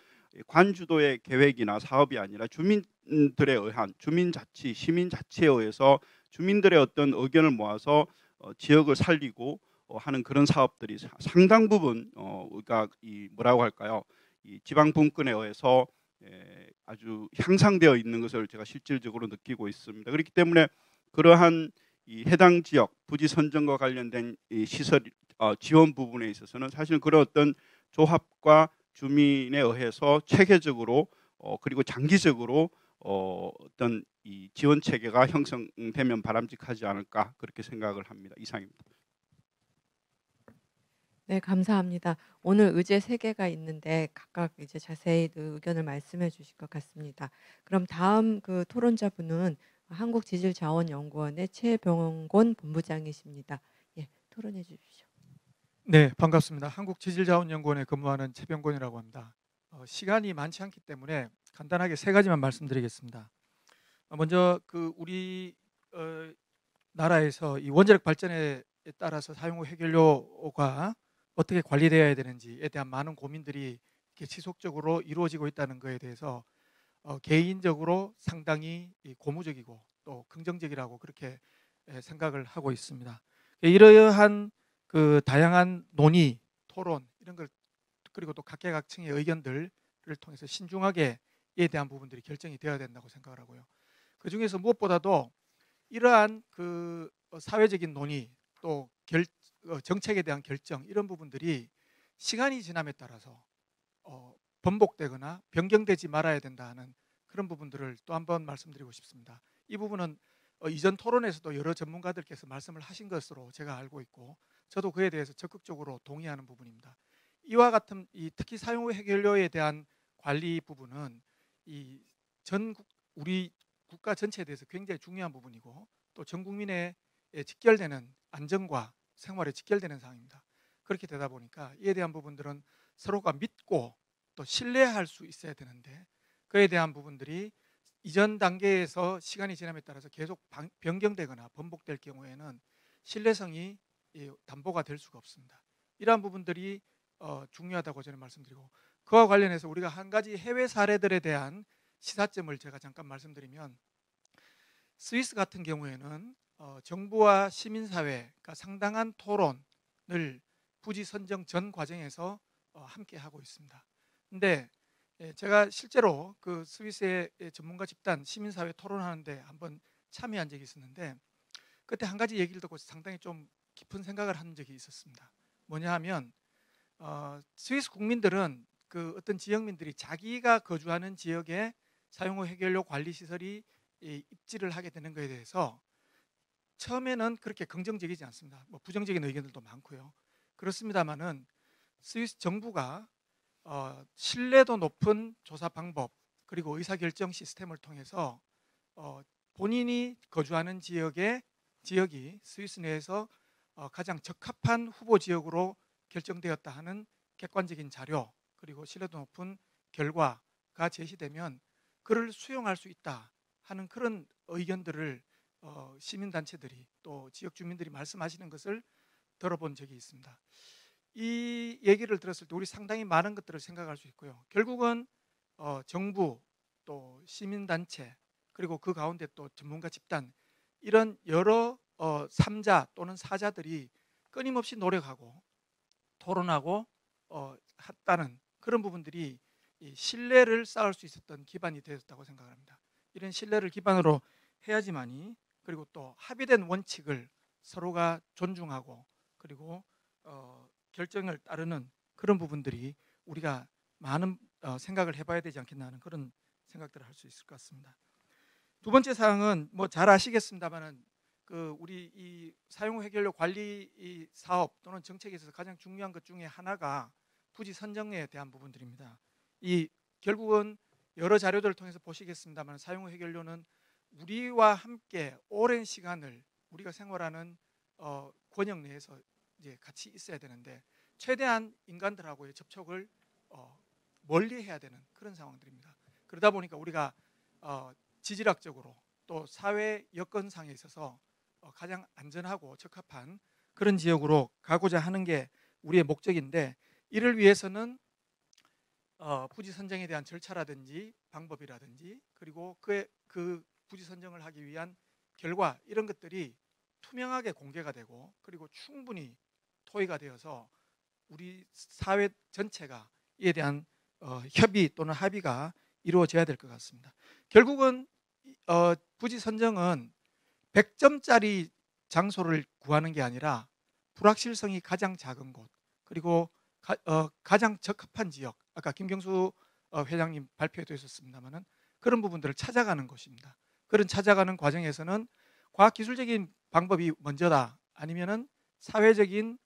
Speaker 4: 관주도의 계획이나 사업이 아니라 주민들에 의한 주민자치, 시민자치에 의해서 주민들의 어떤 의견을 모아서 지역을 살리고 하는 그런 사업들이 상당 부분 우리가 뭐라고 할까요? 이 지방 분권에 의해서 아주 향상되어 있는 것을 제가 실질적으로 느끼고 있습니다. 그렇기 때문에 그러한 이 해당 지역 부지 선정과 관련된 이 시설 지원 부분에 있어서는 사실 그런 어떤 조합과 주민에 의해서 체계적으로 그리고 장기적으로 어떤 이 지원 체계가 형성되면 바람직하지 않을까 그렇게 생각을 합니다. 이상입니다.
Speaker 1: 네, 감사합니다. 오늘 의제 3개가 있는데 각각 이제 자세히 의견을 말씀해 주실 것 같습니다. 그럼 다음 그 토론자분은 한국지질자원연구원의 최병곤 본부장이십니다. 예, 토론해 주십시오.
Speaker 5: 네, 반갑습니다. 한국지질자원연구원에 근무하는 최병곤이라고 합니다. 시간이 많지 않기 때문에 간단하게 3가지만 말씀드리겠습니다. 먼저 그 우리 나라에서 이 원자력 발전에 따라서 사용 후 해결료가 어떻게 관리되어야 되는지에 대한 많은 고민들이 이렇게 지속적으로 이루어지고 있다는 것에 대해서 개인적으로 상당히 고무적이고 또 긍정적이라고 그렇게 생각을 하고 있습니다. 이러한 그 다양한 논의, 토론 이런 걸 그리고 또 각계각층의 의견들을 통해서 신중하게 이에 대한 부분들이 결정이 되어야 된다고 생각을 하고요. 그 중에서 무엇보다도 이러한 그 사회적인 논의 또 정책에 대한 결정 이런 부분들이 시간이 지남에 따라서 번복되거나 변경되지 말아야 된다 하는 그런 부분들을 또 한번 말씀드리고 싶습니다. 이 부분은 이전 토론에서도 여러 전문가들께서 말씀을 하신 것으로 제가 알고 있고 저도 그에 대해서 적극적으로 동의하는 부분입니다. 이와 같은 특히 사용 후 해결료에 대한 관리 부분은 우리 국가 전체에 대해서 굉장히 중요한 부분이고 또 전 국민의 직결되는 안전과 생활에 직결되는 사항입니다. 그렇게 되다 보니까 이에 대한 부분들은 서로가 믿고 또 신뢰할 수 있어야 되는데 그에 대한 부분들이 이전 단계에서 시간이 지남에 따라서 계속 변경되거나 번복될 경우에는 신뢰성이 담보가 될 수가 없습니다. 이러한 부분들이 중요하다고 저는 말씀드리고 그와 관련해서 우리가 한 가지 해외 사례들에 대한 시사점을 제가 잠깐 말씀드리면 스위스 같은 경우에는 정부와 시민사회가 상당한 토론을 부지 선정 전 과정에서 함께 하고 있습니다. 근데 제가 실제로 그 스위스의 전문가 집단 시민사회 토론하는데 한번 참여한 적이 있었는데 그때 한 가지 얘기를 듣고 상당히 좀 깊은 생각을 한 적이 있었습니다. 뭐냐 하면 스위스 국민들은 그 어떤 지역민들이 자기가 거주하는 지역에 사용후 해결료 관리 시설이 입지를 하게 되는 것에 대해서 처음에는 그렇게 긍정적이지 않습니다. 뭐 부정적인 의견들도 많고요. 그렇습니다만은 스위스 정부가 신뢰도 높은 조사 방법 그리고 의사결정 시스템을 통해서 본인이 거주하는 지역이 스위스 내에서 가장 적합한 후보 지역으로 결정되었다 하는 객관적인 자료 그리고 신뢰도 높은 결과가 제시되면 그를 수용할 수 있다 하는 그런 의견들을 시민단체들이 또 지역 주민들이 말씀하시는 것을 들어본 적이 있습니다. 이 얘기를 들었을 때 우리 상당히 많은 것들을 생각할 수 있고요. 결국은 정부 또 시민단체 그리고 그 가운데 또 전문가 집단 이런 여러 3자 또는 4자들이 끊임없이 노력하고 토론하고 했다는 그런 부분들이 이 신뢰를 쌓을 수 있었던 기반이 되었다고 생각합니다. 이런 신뢰를 기반으로 해야지만이 그리고 또 합의된 원칙을 서로가 존중하고 그리고 결정을 따르는 그런 부분들이 우리가 많은 생각을 해봐야 되지 않겠나 하는 그런 생각들을 할 수 있을 것 같습니다. 두 번째 사항은 뭐 잘 아시겠습니다만은 그 우리 이 사용 후 해결료 관리 이 사업 또는 정책에 있어서 가장 중요한 것 중에 하나가 부지 선정에 대한 부분들입니다. 이 결국은 여러 자료들을 통해서 보시겠습니다만 사용 후 해결료는 우리와 함께 오랜 시간을 우리가 생활하는 권역 내에서 이제 같이 있어야 되는데 최대한 인간들하고의 접촉을 멀리 해야 되는 그런 상황들입니다. 그러다 보니까 우리가 지질학적으로 또 사회 여건상에 있어서 가장 안전하고 적합한 그런 지역으로 가고자 하는 게 우리의 목적인데 이를 위해서는 부지 선정에 대한 절차라든지 방법이라든지 그리고 그 부지 선정을 하기 위한 결과 이런 것들이 투명하게 공개가 되고 그리고 충분히 토의가 되어서 우리 사회 전체가 이에 대한 협의 또는 합의가 이루어져야 될 것 같습니다. 결국은 부지 선정은 100점짜리 장소를 구하는 게 아니라 불확실성이 가장 작은 곳 그리고 가장 적합한 지역 아까 김경수 회장님 발표에도 있었습니다만은 그런 부분들을 찾아가는 것입니다. 그런 찾아가는 과정에서는 과학기술적인 방법이 먼저다 아니면은 사회적인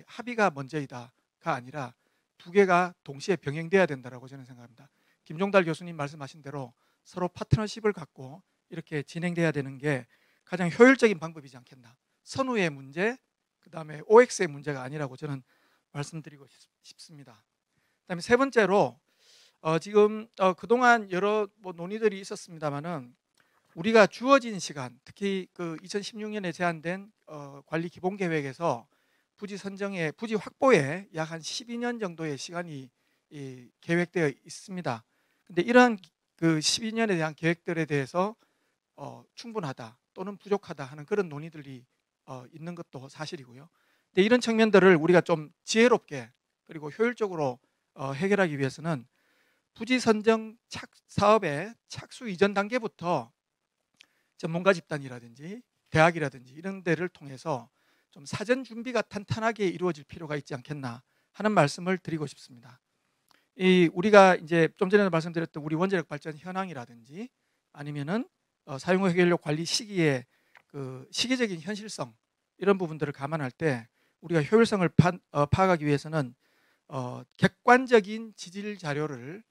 Speaker 5: 합의가 먼저이다가 아니라 두 개가 동시에 병행돼야 된다라고 저는 생각합니다. 김종달 교수님 말씀하신 대로 서로 파트너십을 갖고 이렇게 진행돼야 되는 게 가장 효율적인 방법이지 않겠나. 선후의 문제, 그 다음에 OX의 문제가 아니라고 저는 말씀드리고 싶습니다. 그다음에 세 번째로 지금 그동안 여러 논의들이 있었습니다만은 우리가 주어진 시간, 특히 그 2016년에 제안된 관리 기본 계획에서 부지 선정에 부지 확보에 약 한 12년 정도의 시간이 계획되어 있습니다. 근데 이러한 그 12년에 대한 계획들에 대해서 충분하다 또는 부족하다 하는 그런 논의들이 있는 것도 사실이고요. 근데 이런 측면들을 우리가 좀 지혜롭게 그리고 효율적으로 해결하기 위해서는 부지 선정 사업의 착수 이전 단계부터 전문가 집단이라든지 대학이라든지 이런 데를 통해서 좀 사전 준비가 탄탄하게 이루어질 필요가 있지 않겠나 하는 말씀을 드리고 싶습니다. 우리가 이제 좀 전에 말씀드렸던 우리 원자력 발전 현황이라든지 아니면은 사용 후 해결료 관리 시기의 그 시기적인 현실성 이런 부분들을 감안할 때 우리가 효율성을 파악하기 위해서는 객관적인 지질 자료를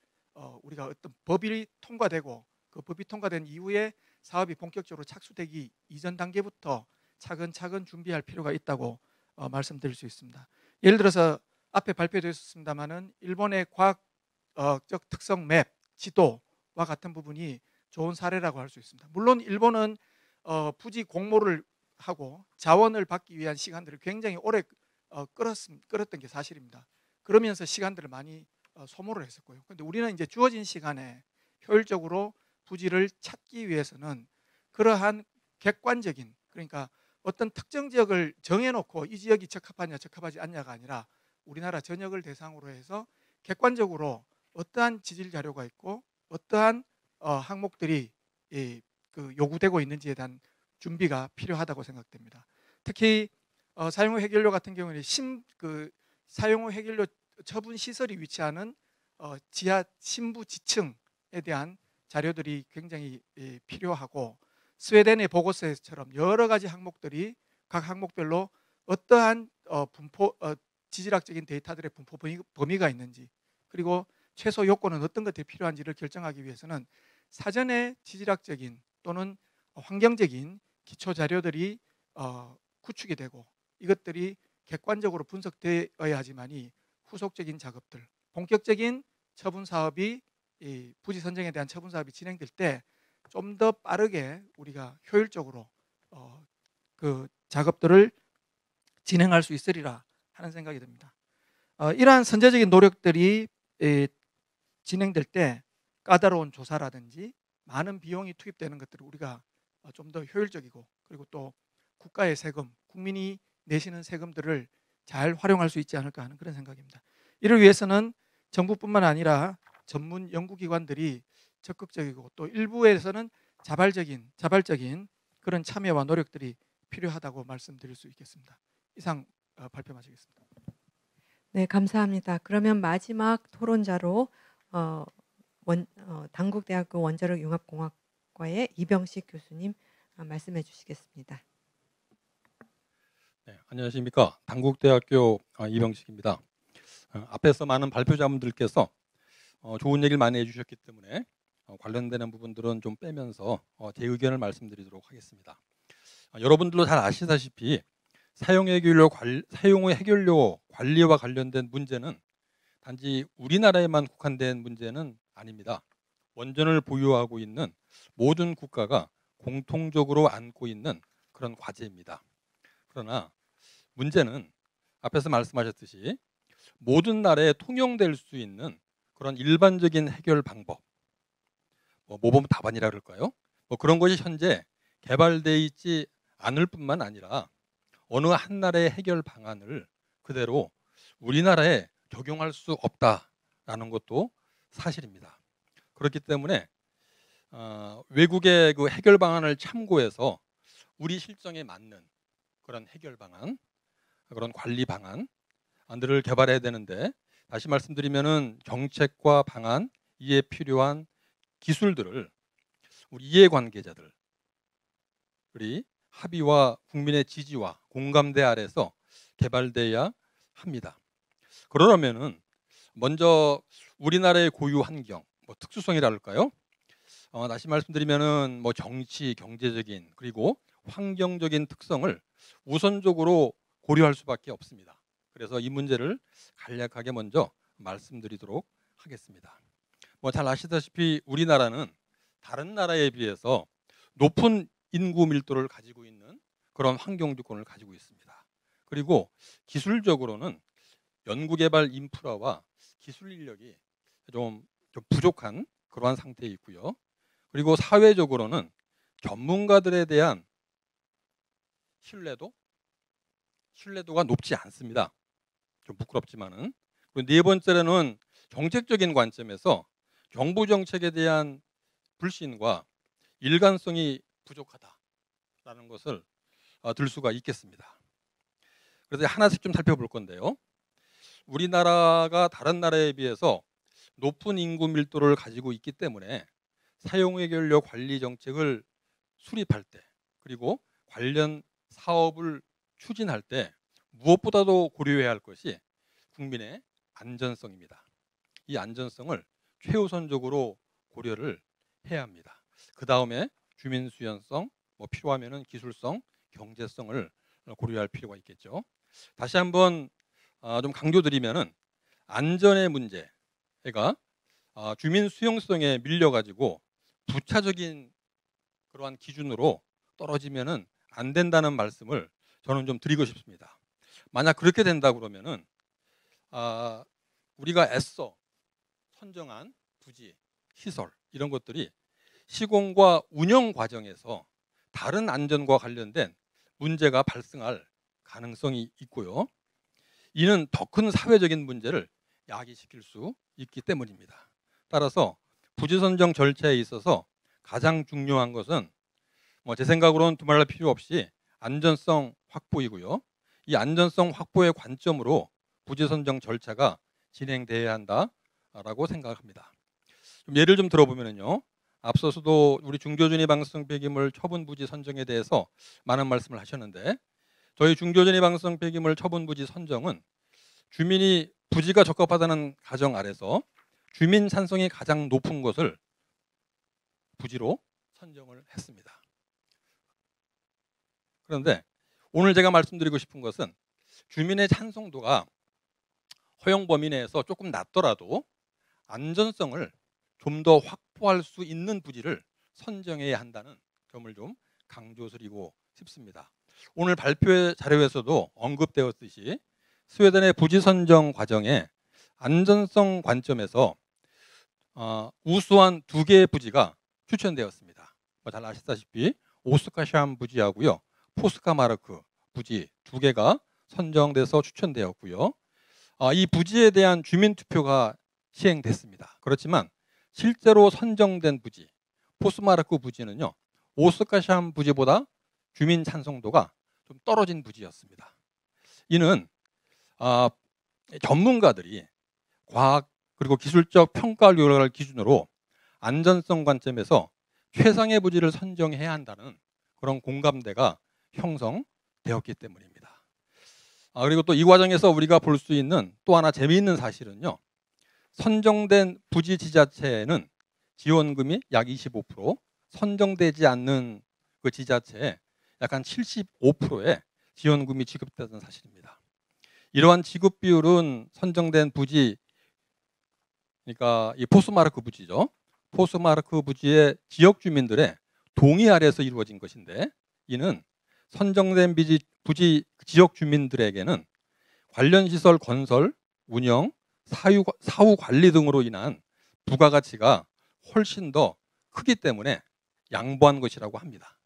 Speaker 5: 우리가 어떤 법이 통과되고 그 법이 통과된 이후에 사업이 본격적으로 착수되기 이전 단계부터 차근차근 준비할 필요가 있다고 말씀드릴 수 있습니다. 예를 들어서 앞에 발표되었습니다마는 일본의 과학적 특성 맵, 지도와 같은 부분이 좋은 사례라고 할 수 있습니다. 물론 일본은 부지 공모를 하고 자원을 받기 위한 시간들을 굉장히 오래 끌었던 게 사실입니다. 그러면서 시간들을 많이 소모를 했었고요. 그런데 우리는 이제 주어진 시간에 효율적으로 부지를 찾기 위해서는 그러한 객관적인, 그러니까 어떤 특정 지역을 정해놓고 이 지역이 적합하냐 적합하지 않냐가 아니라 우리나라 전역을 대상으로 해서 객관적으로 어떠한 지질 자료가 있고 어떠한 항목들이 그 요구되고 있는지에 대한 준비가 필요하다고 생각됩니다. 특히 사용 후 해결료 같은 경우는 사용 후 해결료 처분 시설이 위치하는 지하 신부 지층에 대한 자료들이 굉장히 필요하고 스웨덴의 보고서처럼 여러 가지 항목들이 각 항목별로 어떠한 지질학적인 데이터들의 분포 범위가 있는지 그리고 최소 요건은 어떤 것들이 필요한지를 결정하기 위해서는 사전에 지질학적인 또는 환경적인 기초 자료들이 구축이 되고 이것들이 객관적으로 분석되어야 하지만이 후속적인 작업들, 본격적인 처분 사업이 부지 선정에 대한 처분 사업이 진행될 때 좀 더 빠르게 우리가 효율적으로 그 작업들을 진행할 수 있으리라 하는 생각이 듭니다. 이러한 선제적인 노력들이 진행될 때 까다로운 조사라든지 많은 비용이 투입되는 것들을 우리가 좀 더 효율적이고 그리고 또 국가의 세금, 국민이 내시는 세금들을 잘 활용할 수 있지 않을까 하는 그런 생각입니다. 이를 위해서는 정부뿐만 아니라 전문 연구기관들이 적극적이고 또 일부에서는 자발적인 그런 참여와 노력들이 필요하다고 말씀드릴 수 있겠습니다. 이상 발표 마치겠습니다.
Speaker 1: 네, 감사합니다. 그러면 마지막 토론자로 당국대학교 원자력 융합공학과의 이병식 교수님 말씀해 주시겠습니다.
Speaker 6: 네, 안녕하십니까. 당국대학교 이병식입니다. 앞에서 많은 발표자분들께서 좋은 얘기를 많이 해주셨기 때문에 관련되는 부분들은 좀 빼면서 제 의견을 말씀드리도록 하겠습니다. 여러분들도 잘 아시다시피 사용 후 해결료 관리와 관련된 문제는 단지 우리나라에만 국한된 문제는 아닙니다. 원전을 보유하고 있는 모든 국가가 공통적으로 안고 있는 그런 과제입니다. 그러나 문제는 앞에서 말씀하셨듯이 모든 나라에 통용될 수 있는 그런 일반적인 해결 방법, 모범 답안이라 그럴까요? 그런 것이 현재 개발되어 있지 않을 뿐만 아니라 어느 한 나라의 해결 방안을 그대로 우리나라에 적용할 수 없다라는 것도 사실입니다. 그렇기 때문에 외국의 그 해결 방안을 참고해서 우리 실정에 맞는 그런 해결 방안, 그런 관리 방안들을 개발해야 되는데 다시 말씀드리면은 정책과 방안, 이에 필요한 기술들을 우리 이해관계자들이 합의와 국민의 지지와 공감대 아래서 개발돼야 합니다. 그러려면은 먼저 우리나라의 고유 환경, 특수성이라 할까요? 다시 말씀드리면은 정치, 경제적인 그리고 환경적인 특성을 우선적으로 고려할 수밖에 없습니다. 그래서 이 문제를 간략하게 먼저 말씀드리도록 하겠습니다. 잘 아시다시피 우리나라는 다른 나라에 비해서 높은 인구 밀도를 가지고 있는 그런 환경 조건을 가지고 있습니다. 그리고 기술적으로는 연구개발 인프라와 기술 인력이 좀 부족한 그러한 상태에 있고요. 그리고 사회적으로는 전문가들에 대한 신뢰도가 높지 않습니다. 좀 부끄럽지만은. 그리고 네 번째로는 정책적인 관점에서 정부 정책에 대한 불신과 일관성이 부족하다라는 것을 들 수가 있겠습니다. 그래서 하나씩 좀 살펴볼 건데요. 우리나라가 다른 나라에 비해서 높은 인구 밀도를 가지고 있기 때문에 사용해결료 관리 정책을 수립할 때, 그리고 관련 사업을 추진할 때 무엇보다도 고려해야 할 것이 국민의 안전성입니다. 이 안전성을 최우선적으로 고려를 해야 합니다. 그 다음에 주민 수연성, 필요하면은 기술성, 경제성을 고려할 필요가 있겠죠. 다시 한번 좀 강조드리면은 안전의 문제가 주민 수용성에 밀려가지고 부차적인 그러한 기준으로 떨어지면은 안 된다는 말씀을 저는 좀 드리고 싶습니다. 만약 그렇게 된다 그러면은 우리가 애써 선정한 부지, 시설 이런 것들이 시공과 운영 과정에서 다른 안전과 관련된 문제가 발생할 가능성이 있고요. 이는 더 큰 사회적인 문제를 야기시킬 수 있기 때문입니다. 따라서 부지 선정 절차에 있어서 가장 중요한 것은 제 생각으로는 두말할 필요 없이 안전성 확보이고요. 이 안전성 확보의 관점으로 부지 선정 절차가 진행돼야 한다라고 생각합니다. 예를 좀 들어보면요. 앞서서도 우리 중조전이 방사성 폐기물 처분 부지 선정에 대해서 많은 말씀을 하셨는데, 저희 중조전이 방사성 폐기물 처분 부지 선정은 주민이 부지가 적합하다는 가정 아래서 주민 찬성이 가장 높은 것을 부지로 선정을 했습니다. 그런데 오늘 제가 말씀드리고 싶은 것은 주민의 찬성도가 허용 범위 내에서 조금 낮더라도 안전성을 좀 더 확보할 수 있는 부지를 선정해야 한다는 점을 좀 강조드리고 싶습니다. 오늘 발표의 자료에서도 언급되었듯이 스웨덴의 부지 선정 과정에 안전성 관점에서 우수한 2개의 부지가 추천되었습니다. 잘 아시다시피 오스카샴 부지하고요, 포스카마르크 부지 2개가 선정돼서 추천되었고요. 이 부지에 대한 주민 투표가 시행됐습니다. 그렇지만 실제로 선정된 부지, 포스마르크 부지는요, 오스카샴 부지보다 주민 찬성도가 좀 떨어진 부지였습니다. 이는 전문가들이 과학 그리고 기술적 평가 요령을 기준으로 안전성 관점에서 최상의 부지를 선정해야 한다는 그런 공감대가 형성되었기 때문입니다. 그리고 또 이 과정에서 우리가 볼 수 있는 또 하나 재미있는 사실은요, 선정된 부지 지자체에는 지원금이 약 25%, 선정되지 않는 그 지자체에 약 한 75%의 지원금이 지급되는 사실입니다. 이러한 지급 비율은 선정된 부지, 그러니까 이 포스마르크 부지죠. 포스마르크 부지의 지역 주민들의 동의 아래에서 이루어진 것인데, 이는 선정된 부지 지역 주민들에게는 관련 시설 건설, 운영, 사후 관리 등으로 인한 부가가치가 훨씬 더 크기 때문에 양보한 것이라고 합니다.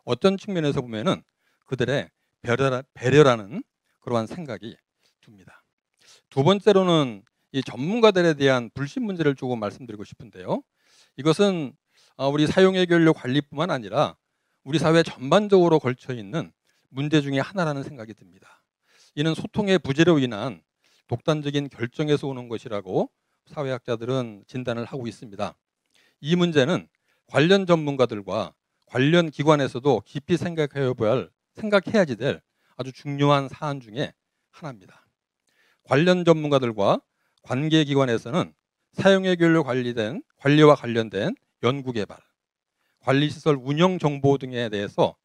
Speaker 6: 어떤 측면에서 보면은 그들의 배려라는 그러한 생각이 듭니다. 두 번째로는 이 전문가들에 대한 불신 문제를 조금 말씀드리고 싶은데요. 이것은 우리 사용해결료 관리뿐만 아니라 우리 사회 전반적으로 걸쳐 있는 문제 중에 하나라는 생각이 듭니다. 이는 소통의 부재로 인한 독단적인 결정에서 오는 것이라고 사회학자들은 진단을 하고 있습니다. 이 문제는 관련 전문가들과 관련 기관에서도 깊이 생각해야지 될 아주 중요한 사안 중에 하나입니다. 관련 전문가들과 관계기관에서는 사용해결료 관리와 관련된 연구개발, 관리시설 운영 정보 등에 대해서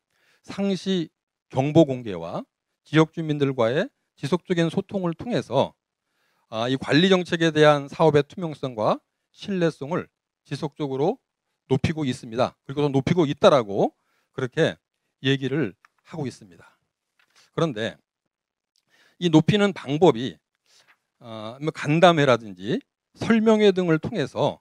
Speaker 6: 상시 정보 공개와 지역 주민들과의 지속적인 소통을 통해서 이 관리 정책에 대한 사업의 투명성과 신뢰성을 지속적으로 높이고 있습니다. 그리고 더 높이고 있다라고 그렇게 얘기를 하고 있습니다. 그런데 이 높이는 방법이 간담회라든지 설명회 등을 통해서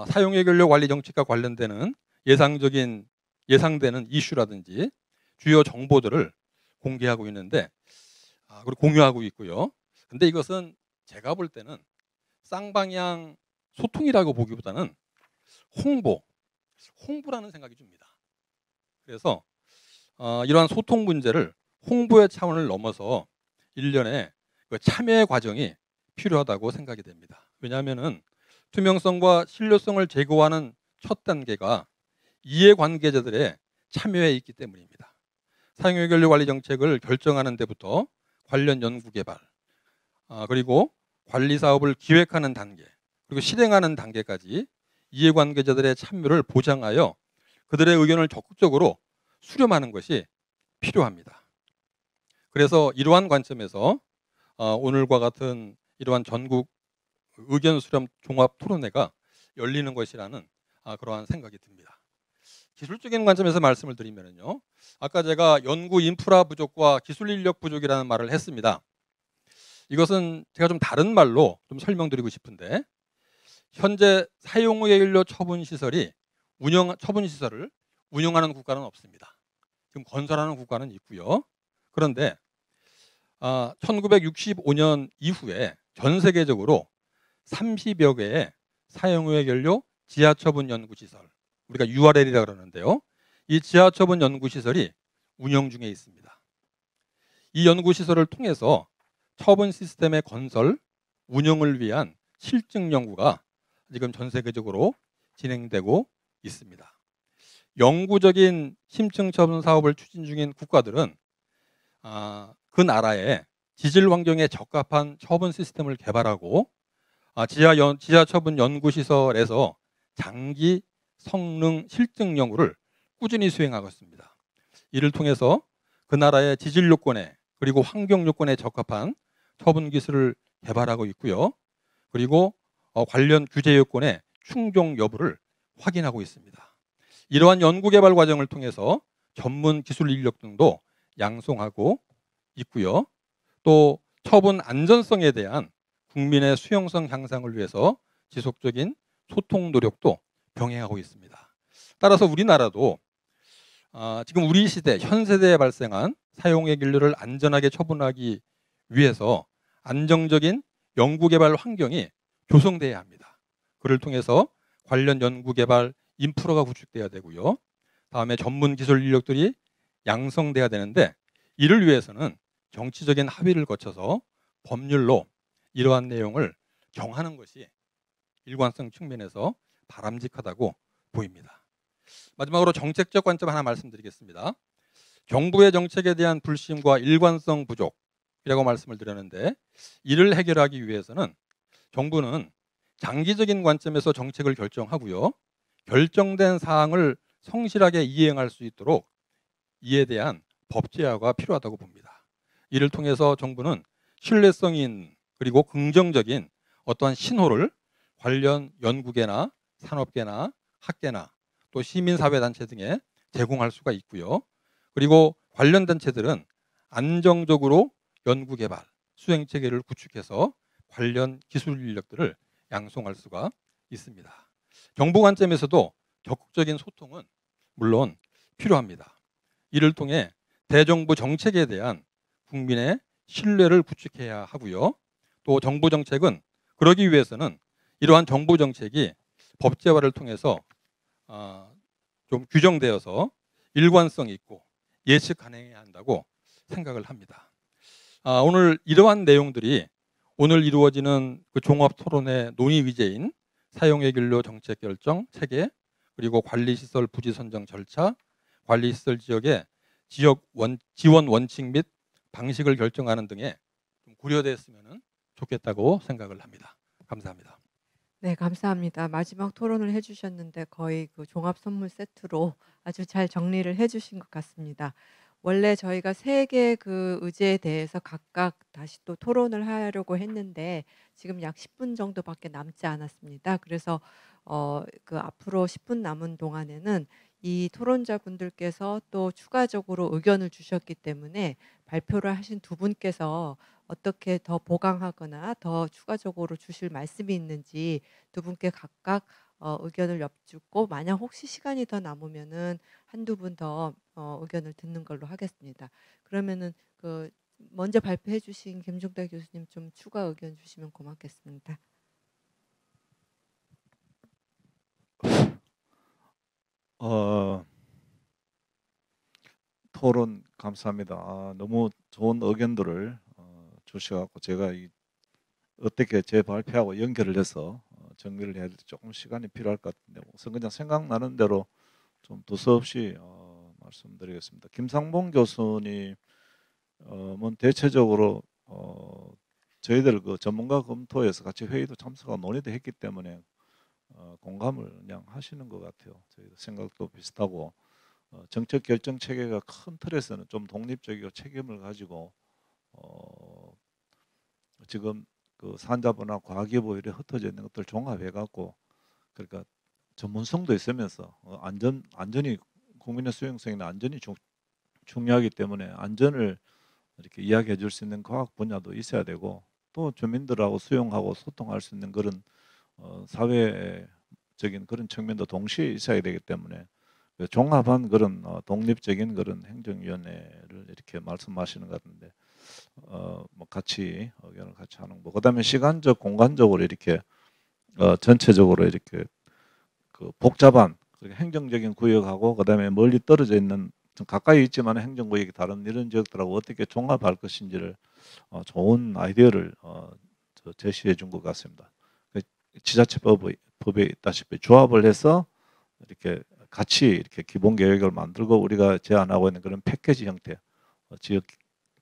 Speaker 6: 사용의 결로 관리 정책과 관련되는 예상되는 이슈라든지 주요 정보들을 공개하고 있는데 그리고 공유하고 있고요. 근데 이것은 제가 볼 때는 쌍방향 소통이라고 보기보다는 홍보라는 생각이 듭니다. 그래서 이러한 소통 문제를 홍보의 차원을 넘어서 일련의 그 참여의 과정이 필요하다고 생각이 됩니다. 왜냐하면은 투명성과 신뢰성을 제고하는 첫 단계가 이해관계자들의 참여에 있기 때문입니다. 사용의 결로 관리 정책을 결정하는 데부터 관련 연구 개발, 그리고 관리 사업을 기획하는 단계, 그리고 실행하는 단계까지 이해관계자들의 참여를 보장하여 그들의 의견을 적극적으로 수렴하는 것이 필요합니다. 그래서 이러한 관점에서 오늘과 같은 이러한 전국 의견 수렴 종합 토론회가 열리는 것이라는 그러한 생각이 듭니다. 기술적인 관점에서 말씀을 드리면요, 아까 제가 연구 인프라 부족과 기술 인력 부족이라는 말을 했습니다. 이것은 제가 좀 다른 말로 좀 설명드리고 싶은데, 현재 사용의 결로 처분 시설을 운영하는 국가는 없습니다. 지금 건설하는 국가는 있고요. 그런데 1965년 이후에 전 세계적으로 30여 개의 사용의 결로 지하처분 연구시설, 우리가 URL이라고 그러는데요. 이 지하처분 연구시설이 운영 중에 있습니다. 이 연구시설을 통해서 처분 시스템의 건설, 운영을 위한 실증 연구가 지금 전 세계적으로 진행되고 있습니다. 영구적인 심층 처분 사업을 추진 중인 국가들은 그 나라의 지질 환경에 적합한 처분 시스템을 개발하고 지하 처분 연구 시설에서 장기 성능 실증 연구를 꾸준히 수행하고 있습니다. 이를 통해서 그 나라의 지질 요건에 그리고 환경 요건에 적합한 처분 기술을 개발하고 있고요. 그리고 관련 규제 요건의 충족 여부를 확인하고 있습니다. 이러한 연구 개발 과정을 통해서 전문 기술 인력 등도 양성하고 있고요. 또 처분 안전성에 대한 국민의 수용성 향상을 위해서 지속적인 소통 노력도 병행하고 있습니다. 따라서 우리나라도 지금 우리 시대, 현 세대에 발생한 사용의 결로를 안전하게 처분하기 위해서 안정적인 연구개발 환경이 조성돼야 합니다. 그를 통해서 관련 연구개발 인프라가 구축돼야 되고요. 다음에 전문 기술 인력들이 양성돼야 되는데, 이를 위해서는 정치적인 합의를 거쳐서 법률로 이러한 내용을 정하는 것이 일관성 측면에서 바람직하다고 보입니다. 마지막으로 정책적 관점 하나 말씀드리겠습니다. 정부의 정책에 대한 불신과 일관성 부족이라고 말씀을 드렸는데, 이를 해결하기 위해서는 정부는 장기적인 관점에서 정책을 결정하고요. 결정된 사항을 성실하게 이행할 수 있도록 이에 대한 법제화가 필요하다고 봅니다. 이를 통해서 정부는 신뢰성이 있는 그리고 긍정적인 어떠한 신호를 관련 연구계나 산업계나 학계나 또 시민사회단체 등에 제공할 수가 있고요. 그리고 관련 단체들은 안정적으로 연구개발, 수행체계를 구축해서 관련 기술 인력들을 양성할 수가 있습니다. 정부 관점에서도 적극적인 소통은 물론 필요합니다. 이를 통해 대정부 정책에 대한 국민의 신뢰를 구축해야 하고요. 또 정부 정책은 그러기 위해서는 이러한 정부 정책이 법제화를 통해서 좀 규정되어서 일관성 있고 예측 가능해야 한다고 생각을 합니다. 오늘 이러한 내용들이 오늘 이루어지는 그 종합 토론의 논의 위제인 사용의 결로 정책 결정 체계, 그리고 관리시설 부지 선정 절차, 관리시설 지역의 지원 원칙 및 방식을 결정하는 등에 좀 고려됐으면 좋겠다고 생각을 합니다. 감사합니다.
Speaker 1: 네, 감사합니다. 마지막 토론을 해주셨는데 거의 그 종합 선물 세트로 아주 잘 정리를 해주신 것 같습니다. 원래 저희가 세 개 그 의제에 대해서 각각 다시 또 토론을 하려고 했는데 지금 약 10분 정도밖에 남지 않았습니다. 그래서 그 앞으로 10분 남은 동안에는 이 토론자분들께서 또 추가적으로 의견을 주셨기 때문에 발표를 하신 두 분께서 어떻게 더 보강하거나 더 추가적으로 주실 말씀이 있는지 두 분께 각각 의견을 여쭙고 만약 혹시 시간이 더 남으면은 한두 분 더 의견을 듣는 걸로 하겠습니다. 그러면은 그 먼저 발표해 주신 김종대 교수님 좀 추가 의견 주시면 고맙겠습니다.
Speaker 2: 토론 감사합니다. 너무 좋은 의견들을 주셔갖고 제가 어떻게 제 발표하고 연결을 해서 정리를 해야 될지 조금 시간이 필요할 것 같은데 우선 그냥 생각나는 대로 좀 두서없이 말씀드리겠습니다. 김상봉 교수님은 대체적으로 저희들 그 전문가 검토에서 같이 회의도 참석하고 논의도 했기 때문에 공감을 그냥 하시는 것 같아요. 저희 생각도 비슷하고 정책 결정 체계가 큰 틀에서는 좀 독립적이고 책임을 가지고 지금 그 산자부나 과기부 이렇게 흩어져 있는 것들 종합해 갖고 그러니까 전문성도 있으면서 안전이 국민의 수용성이나 안전이 중요하기 때문에 안전을 이렇게 이야기해 줄 수 있는 과학 분야도 있어야 되고 또 주민들하고 수용하고 소통할 수 있는 그런 사회적인 그런 측면도 동시에 있어야 되기 때문에 종합한 그런 독립적인 그런 행정위원회를 이렇게 말씀하시는 것 같은데 뭐 같이 의견을 같이 하는 거. 그다음에 시간적 공간적으로 이렇게 전체적으로 이렇게 그 복잡한 행정적인 구역하고 그다음에 멀리 떨어져 있는 좀 가까이 있지만 행정구역이 다른 이런 지역들하고 어떻게 종합할 것인지를 좋은 아이디어를 제시해 준 것 같습니다. 지자체법에 있다시피 조합을 해서 이렇게 같이 이렇게 기본 계획을 만들고 우리가 제안하고 있는 그런 패키지 형태 지역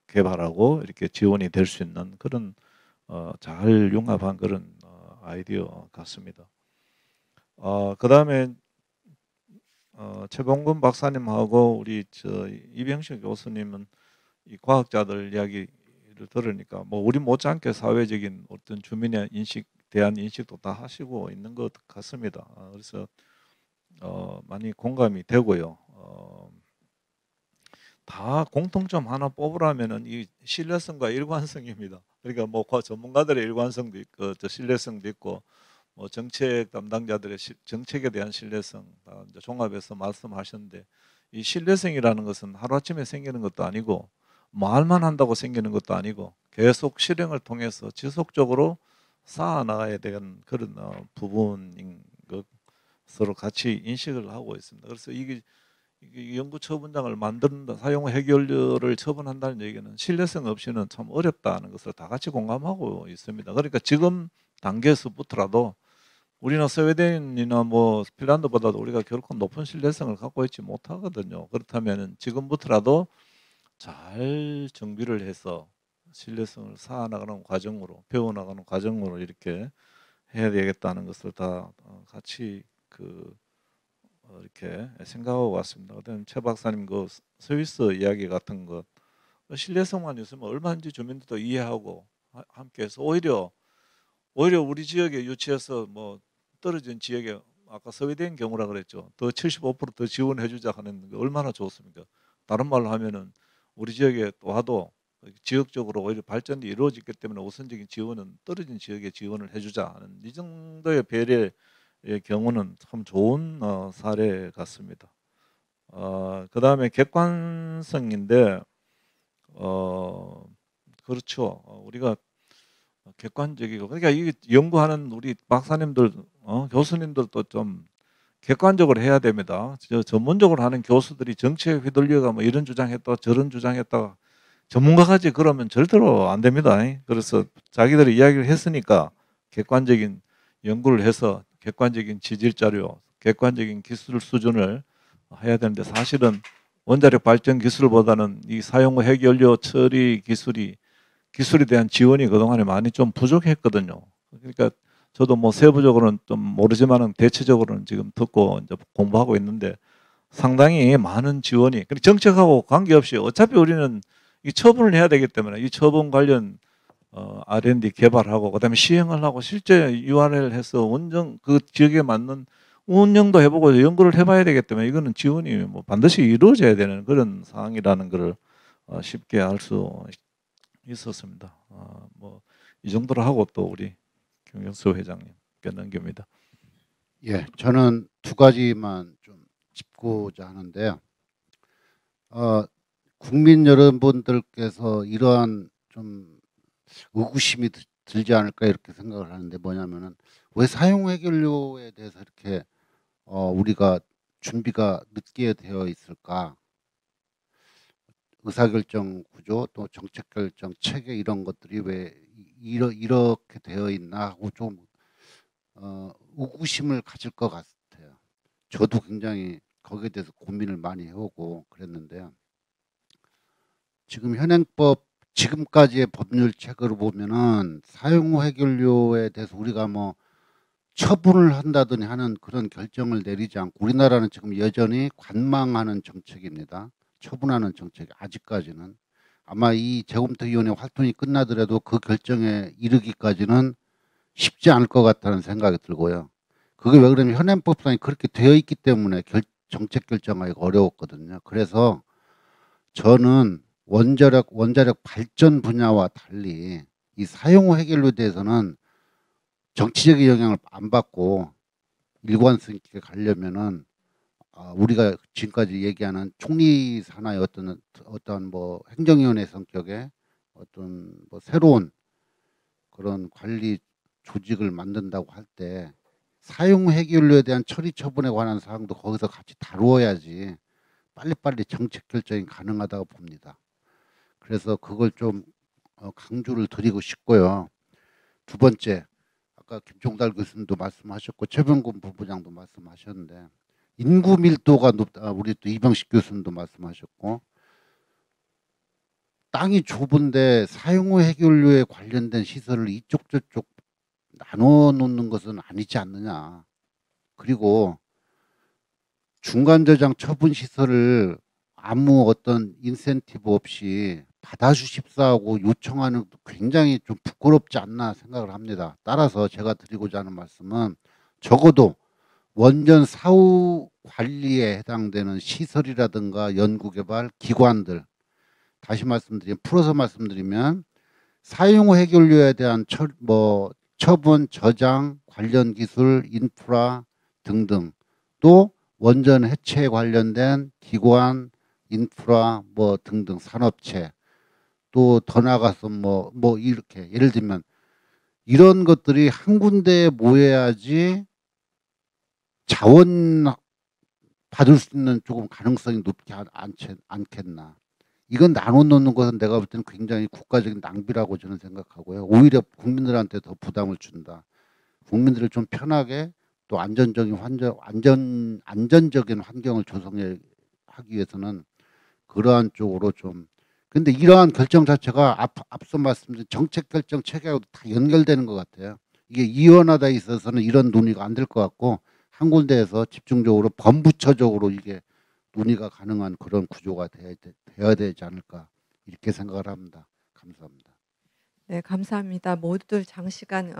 Speaker 2: 개발하고 이렇게 지원이 될 수 있는 그런 잘 융합한 그런 아이디어 같습니다. 그다음에 최봉근 박사님하고 우리 이병식 교수님은 이 과학자들 이야기를 들으니까 뭐 우리 못지않게 사회적인 어떤 주민의 대한 인식도 다 하시고 있는 것 같습니다. 그래서 많이 공감이 되고요. 다 공통점 하나 뽑으라면은 이 신뢰성과 일관성입니다. 그러니까 뭐 전문가들의 일관성도 있고 신뢰성도 있고 뭐 정책 담당자들의 정책에 대한 신뢰성 다 이제 종합해서 말씀하셨는데 이 신뢰성이라는 것은 하루아침에 생기는 것도 아니고 말만 한다고 생기는 것도 아니고 계속 실행을 통해서 지속적으로 쌓아나가야 되는 그런 부분인 것으로 같이 인식을 하고 있습니다. 그래서 이게 연구 처분장을 만든다, 사용 해결료를 처분한다는 얘기는 신뢰성 없이는 참 어렵다는 것을 다 같이 공감하고 있습니다. 그러니까 지금 단계에서부터라도 우리는 스웨덴이나 뭐 핀란드보다도 우리가 결코 높은 신뢰성을 갖고 있지 못하거든요. 그렇다면 지금부터라도 잘 정비를 해서 신뢰성을 쌓아나가는 과정으로 배워나가는 과정으로 이렇게 해야 되겠다는 것을 다 같이 이렇게 생각하고 왔습니다. 그다음 최 박사님 그 스위스 이야기 같은 것 신뢰성만 있으면 얼마든지 주민들도 이해하고 함께해서 오히려 우리 지역에 유치해서 뭐 떨어진 지역에 아까 스웨덴 경우라 그랬죠. 더 75% 더 지원해주자 하는 게 얼마나 좋습니까? 다른 말로 하면은 우리 지역에 와도 지역적으로 오히려 발전이 이루어지기 때문에 우선적인 지원은 떨어진 지역에 지원을 해주자 하는 이 정도의 배려의 경우는 참 좋은 사례 같습니다. 그 다음에 객관성인데 그렇죠. 우리가 객관적이고 그러니까 이 연구하는 우리 박사님들 교수님들도 좀 객관적으로 해야 됩니다. 전문적으로 하는 교수들이 정치에 휘둘려가 뭐 이런 주장했다 저런 주장했다 전문가까지 그러면 절대로 안 됩니다. 그래서 자기들이 이야기를 했으니까 객관적인 연구를 해서 객관적인 지질 자료, 객관적인 기술 수준을 해야 되는데 사실은 원자력 발전 기술보다는 이 사용 후 핵연료 처리 기술에 대한 지원이 그동안에 많이 좀 부족했거든요. 그러니까 저도 뭐 세부적으로는 좀 모르지만은 대체적으로는 지금 듣고 이제 공부하고 있는데 상당히 많은 지원이 정책하고 관계없이 어차피 우리는 이 처분을 해야 되기 때문에 이 처분 관련 R&D 개발하고 그다음에 시행을 하고 실제 URL 해서 그 지역에 맞는 운영도 해보고 연구를 해봐야 되기 때문에 이거는 지원이 뭐 반드시 이루어져야 되는 그런 상황이라는 것을 쉽게 알 수 있었습니다. 뭐 이 정도로 하고 또 우리 김경수 회장님께 넘깁니다.
Speaker 3: 예, 저는 두 가지만 좀 짚고자 하는데요. 국민 여러분들께서 이러한 좀 의구심이 들지 않을까 이렇게 생각을 하는데, 뭐냐면은 왜 사용 해결료에 대해서 이렇게 우리가 준비가 늦게 되어 있을까? 의사결정 구조 또 정책결정 체계 이런 것들이 왜 이렇게 되어 있나 하고 좀 의구심을 가질 것 같아요. 저도 굉장히 거기에 대해서 고민을 많이 해오고 그랬는데요. 지금 현행법 지금까지의 법률 체계로 보면은 사용 후 해결료에 대해서 우리가 뭐 처분을 한다더니 하는 그런 결정을 내리지 않고, 우리나라는 지금 여전히 관망하는 정책입니다. 처분하는 정책이 아직까지는. 아마 이 재검토위원회 활동이 끝나더라도 그 결정에 이르기까지는 쉽지 않을 것 같다는 생각이 들고요. 그게 왜 그러냐면 현행법상이 그렇게 되어 있기 때문에 정책 결정하기가 어려웠거든요. 그래서 저는 원자력 발전 분야와 달리 이 사용 후 해결료에 대해서는 정치적인 영향을 안 받고 일관성 있게 가려면은 우리가 지금까지 얘기하는 총리 산하의 어떤 뭐 행정위원회 성격의 어떤 뭐 새로운 그런 관리 조직을 만든다고 할 때 사용 해결료에 대한 처리 처분에 관한 사항도 거기서 같이 다루어야지 빨리빨리 정책 결정이 가능하다고 봅니다. 그래서 그걸 좀 강조를 드리고 싶고요. 두 번째, 아까 김종달 교수님도 말씀하셨고 최병근 본부장도 말씀하셨는데 인구 밀도가 높다. 우리 또 이병식 교수님도 말씀하셨고, 땅이 좁은데 사용 후 해결료에 관련된 시설을 이쪽 저쪽 나눠 놓는 것은 아니지 않느냐. 그리고 중간 저장 처분 시설을 아무 어떤 인센티브 없이 받아주십사 하고 요청하는 것도 굉장히 좀 부끄럽지 않나 생각을 합니다. 따라서 제가 드리고자 하는 말씀은 적어도 원전 사후 관리에 해당되는 시설이라든가 연구개발 기관들, 다시 풀어서 말씀드리면 사용 후 해결료에 대한 처분, 저장, 관련 기술, 인프라 등등, 또 원전 해체에 관련된 기관, 인프라 뭐 등등 산업체, 또 더 나가서 뭐 이렇게 예를 들면 이런 것들이 한 군데에 모여야지 자원 받을 수 있는 조금 가능성이 높지 않겠나. 이건 나눠 놓는 것은 내가 볼 때는 굉장히 국가적인 낭비라고 저는 생각하고요. 오히려 국민들한테 더 부담을 준다. 국민들을 좀 편하게 또 안전적인 환경을 조성하기 위해서는 그러한 쪽으로 좀. 근데 이러한 결정 자체가 앞서 말씀드린 정책 결정 체계하고 다 연결되는 것 같아요. 이게 이원화돼 있어서는 이런 논의가 안 될 것 같고, 한 군데에서 집중적으로 범부처적으로 이게 논의가 가능한 그런 구조가 되어야 되지 않을까 이렇게 생각을 합니다. 감사합니다.
Speaker 1: 네, 감사합니다. 모두들 장시간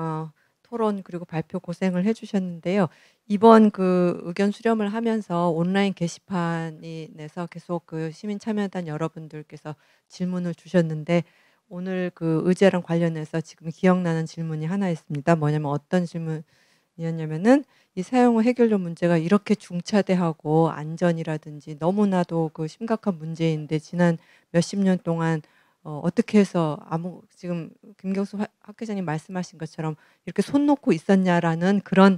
Speaker 1: 토론 그리고 발표 고생을 해주셨는데요. 이번 그 의견 수렴을 하면서 온라인 게시판이 내서 계속 그 시민참여단 여러분들께서 질문을 주셨는데, 오늘 그 의제랑 관련해서 지금 기억나는 질문이 하나 있습니다. 뭐냐면 어떤 질문이었냐면은 이 사용 후 해결료 문제가 이렇게 중차대하고 안전이라든지 너무나도 그 심각한 문제인데 지난 몇십 년 동안 어떻게 해서 지금 김경수 학회장님 말씀하신 것처럼 이렇게 손 놓고 있었냐라는 그런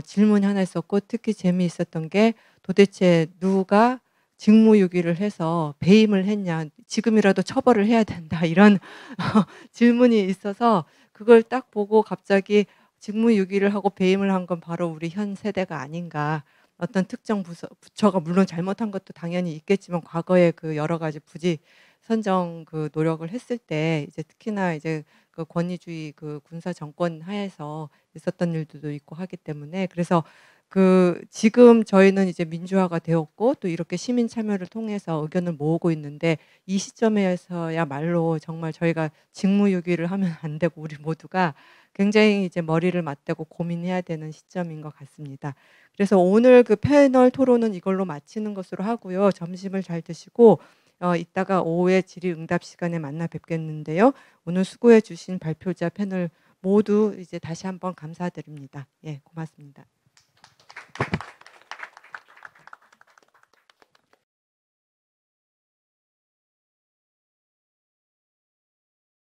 Speaker 1: 질문이 하나 있었고, 특히 재미있었던 게 도대체 누가 직무유기를 해서 배임을 했냐, 지금이라도 처벌을 해야 된다, 이런 질문이 있어서 그걸 딱 보고 갑자기 직무유기를 하고 배임을 한 건 바로 우리 현 세대가 아닌가. 어떤 특정 부처가 물론 잘못한 것도 당연히 있겠지만 과거에 그 여러 가지 부지 선정 그 노력을 했을 때 이제 특히나 이제 그 권위주의 그 군사 정권 하에서 있었던 일들도 있고 하기 때문에, 그래서 그 지금 저희는 이제 민주화가 되었고 또 이렇게 시민 참여를 통해서 의견을 모으고 있는데, 이 시점에서야말로 정말 저희가 직무유기를 하면 안 되고 우리 모두가 굉장히 이제 머리를 맞대고 고민해야 되는 시점인 것 같습니다. 그래서 오늘 그 패널 토론은 이걸로 마치는 것으로 하고요. 점심을 잘 드시고 이따가 오후에 질의응답 시간에 만나 뵙겠는데요. 오늘 수고해 주신 발표자 패널 모두 이제 다시 한번 감사드립니다. 예, 고맙습니다.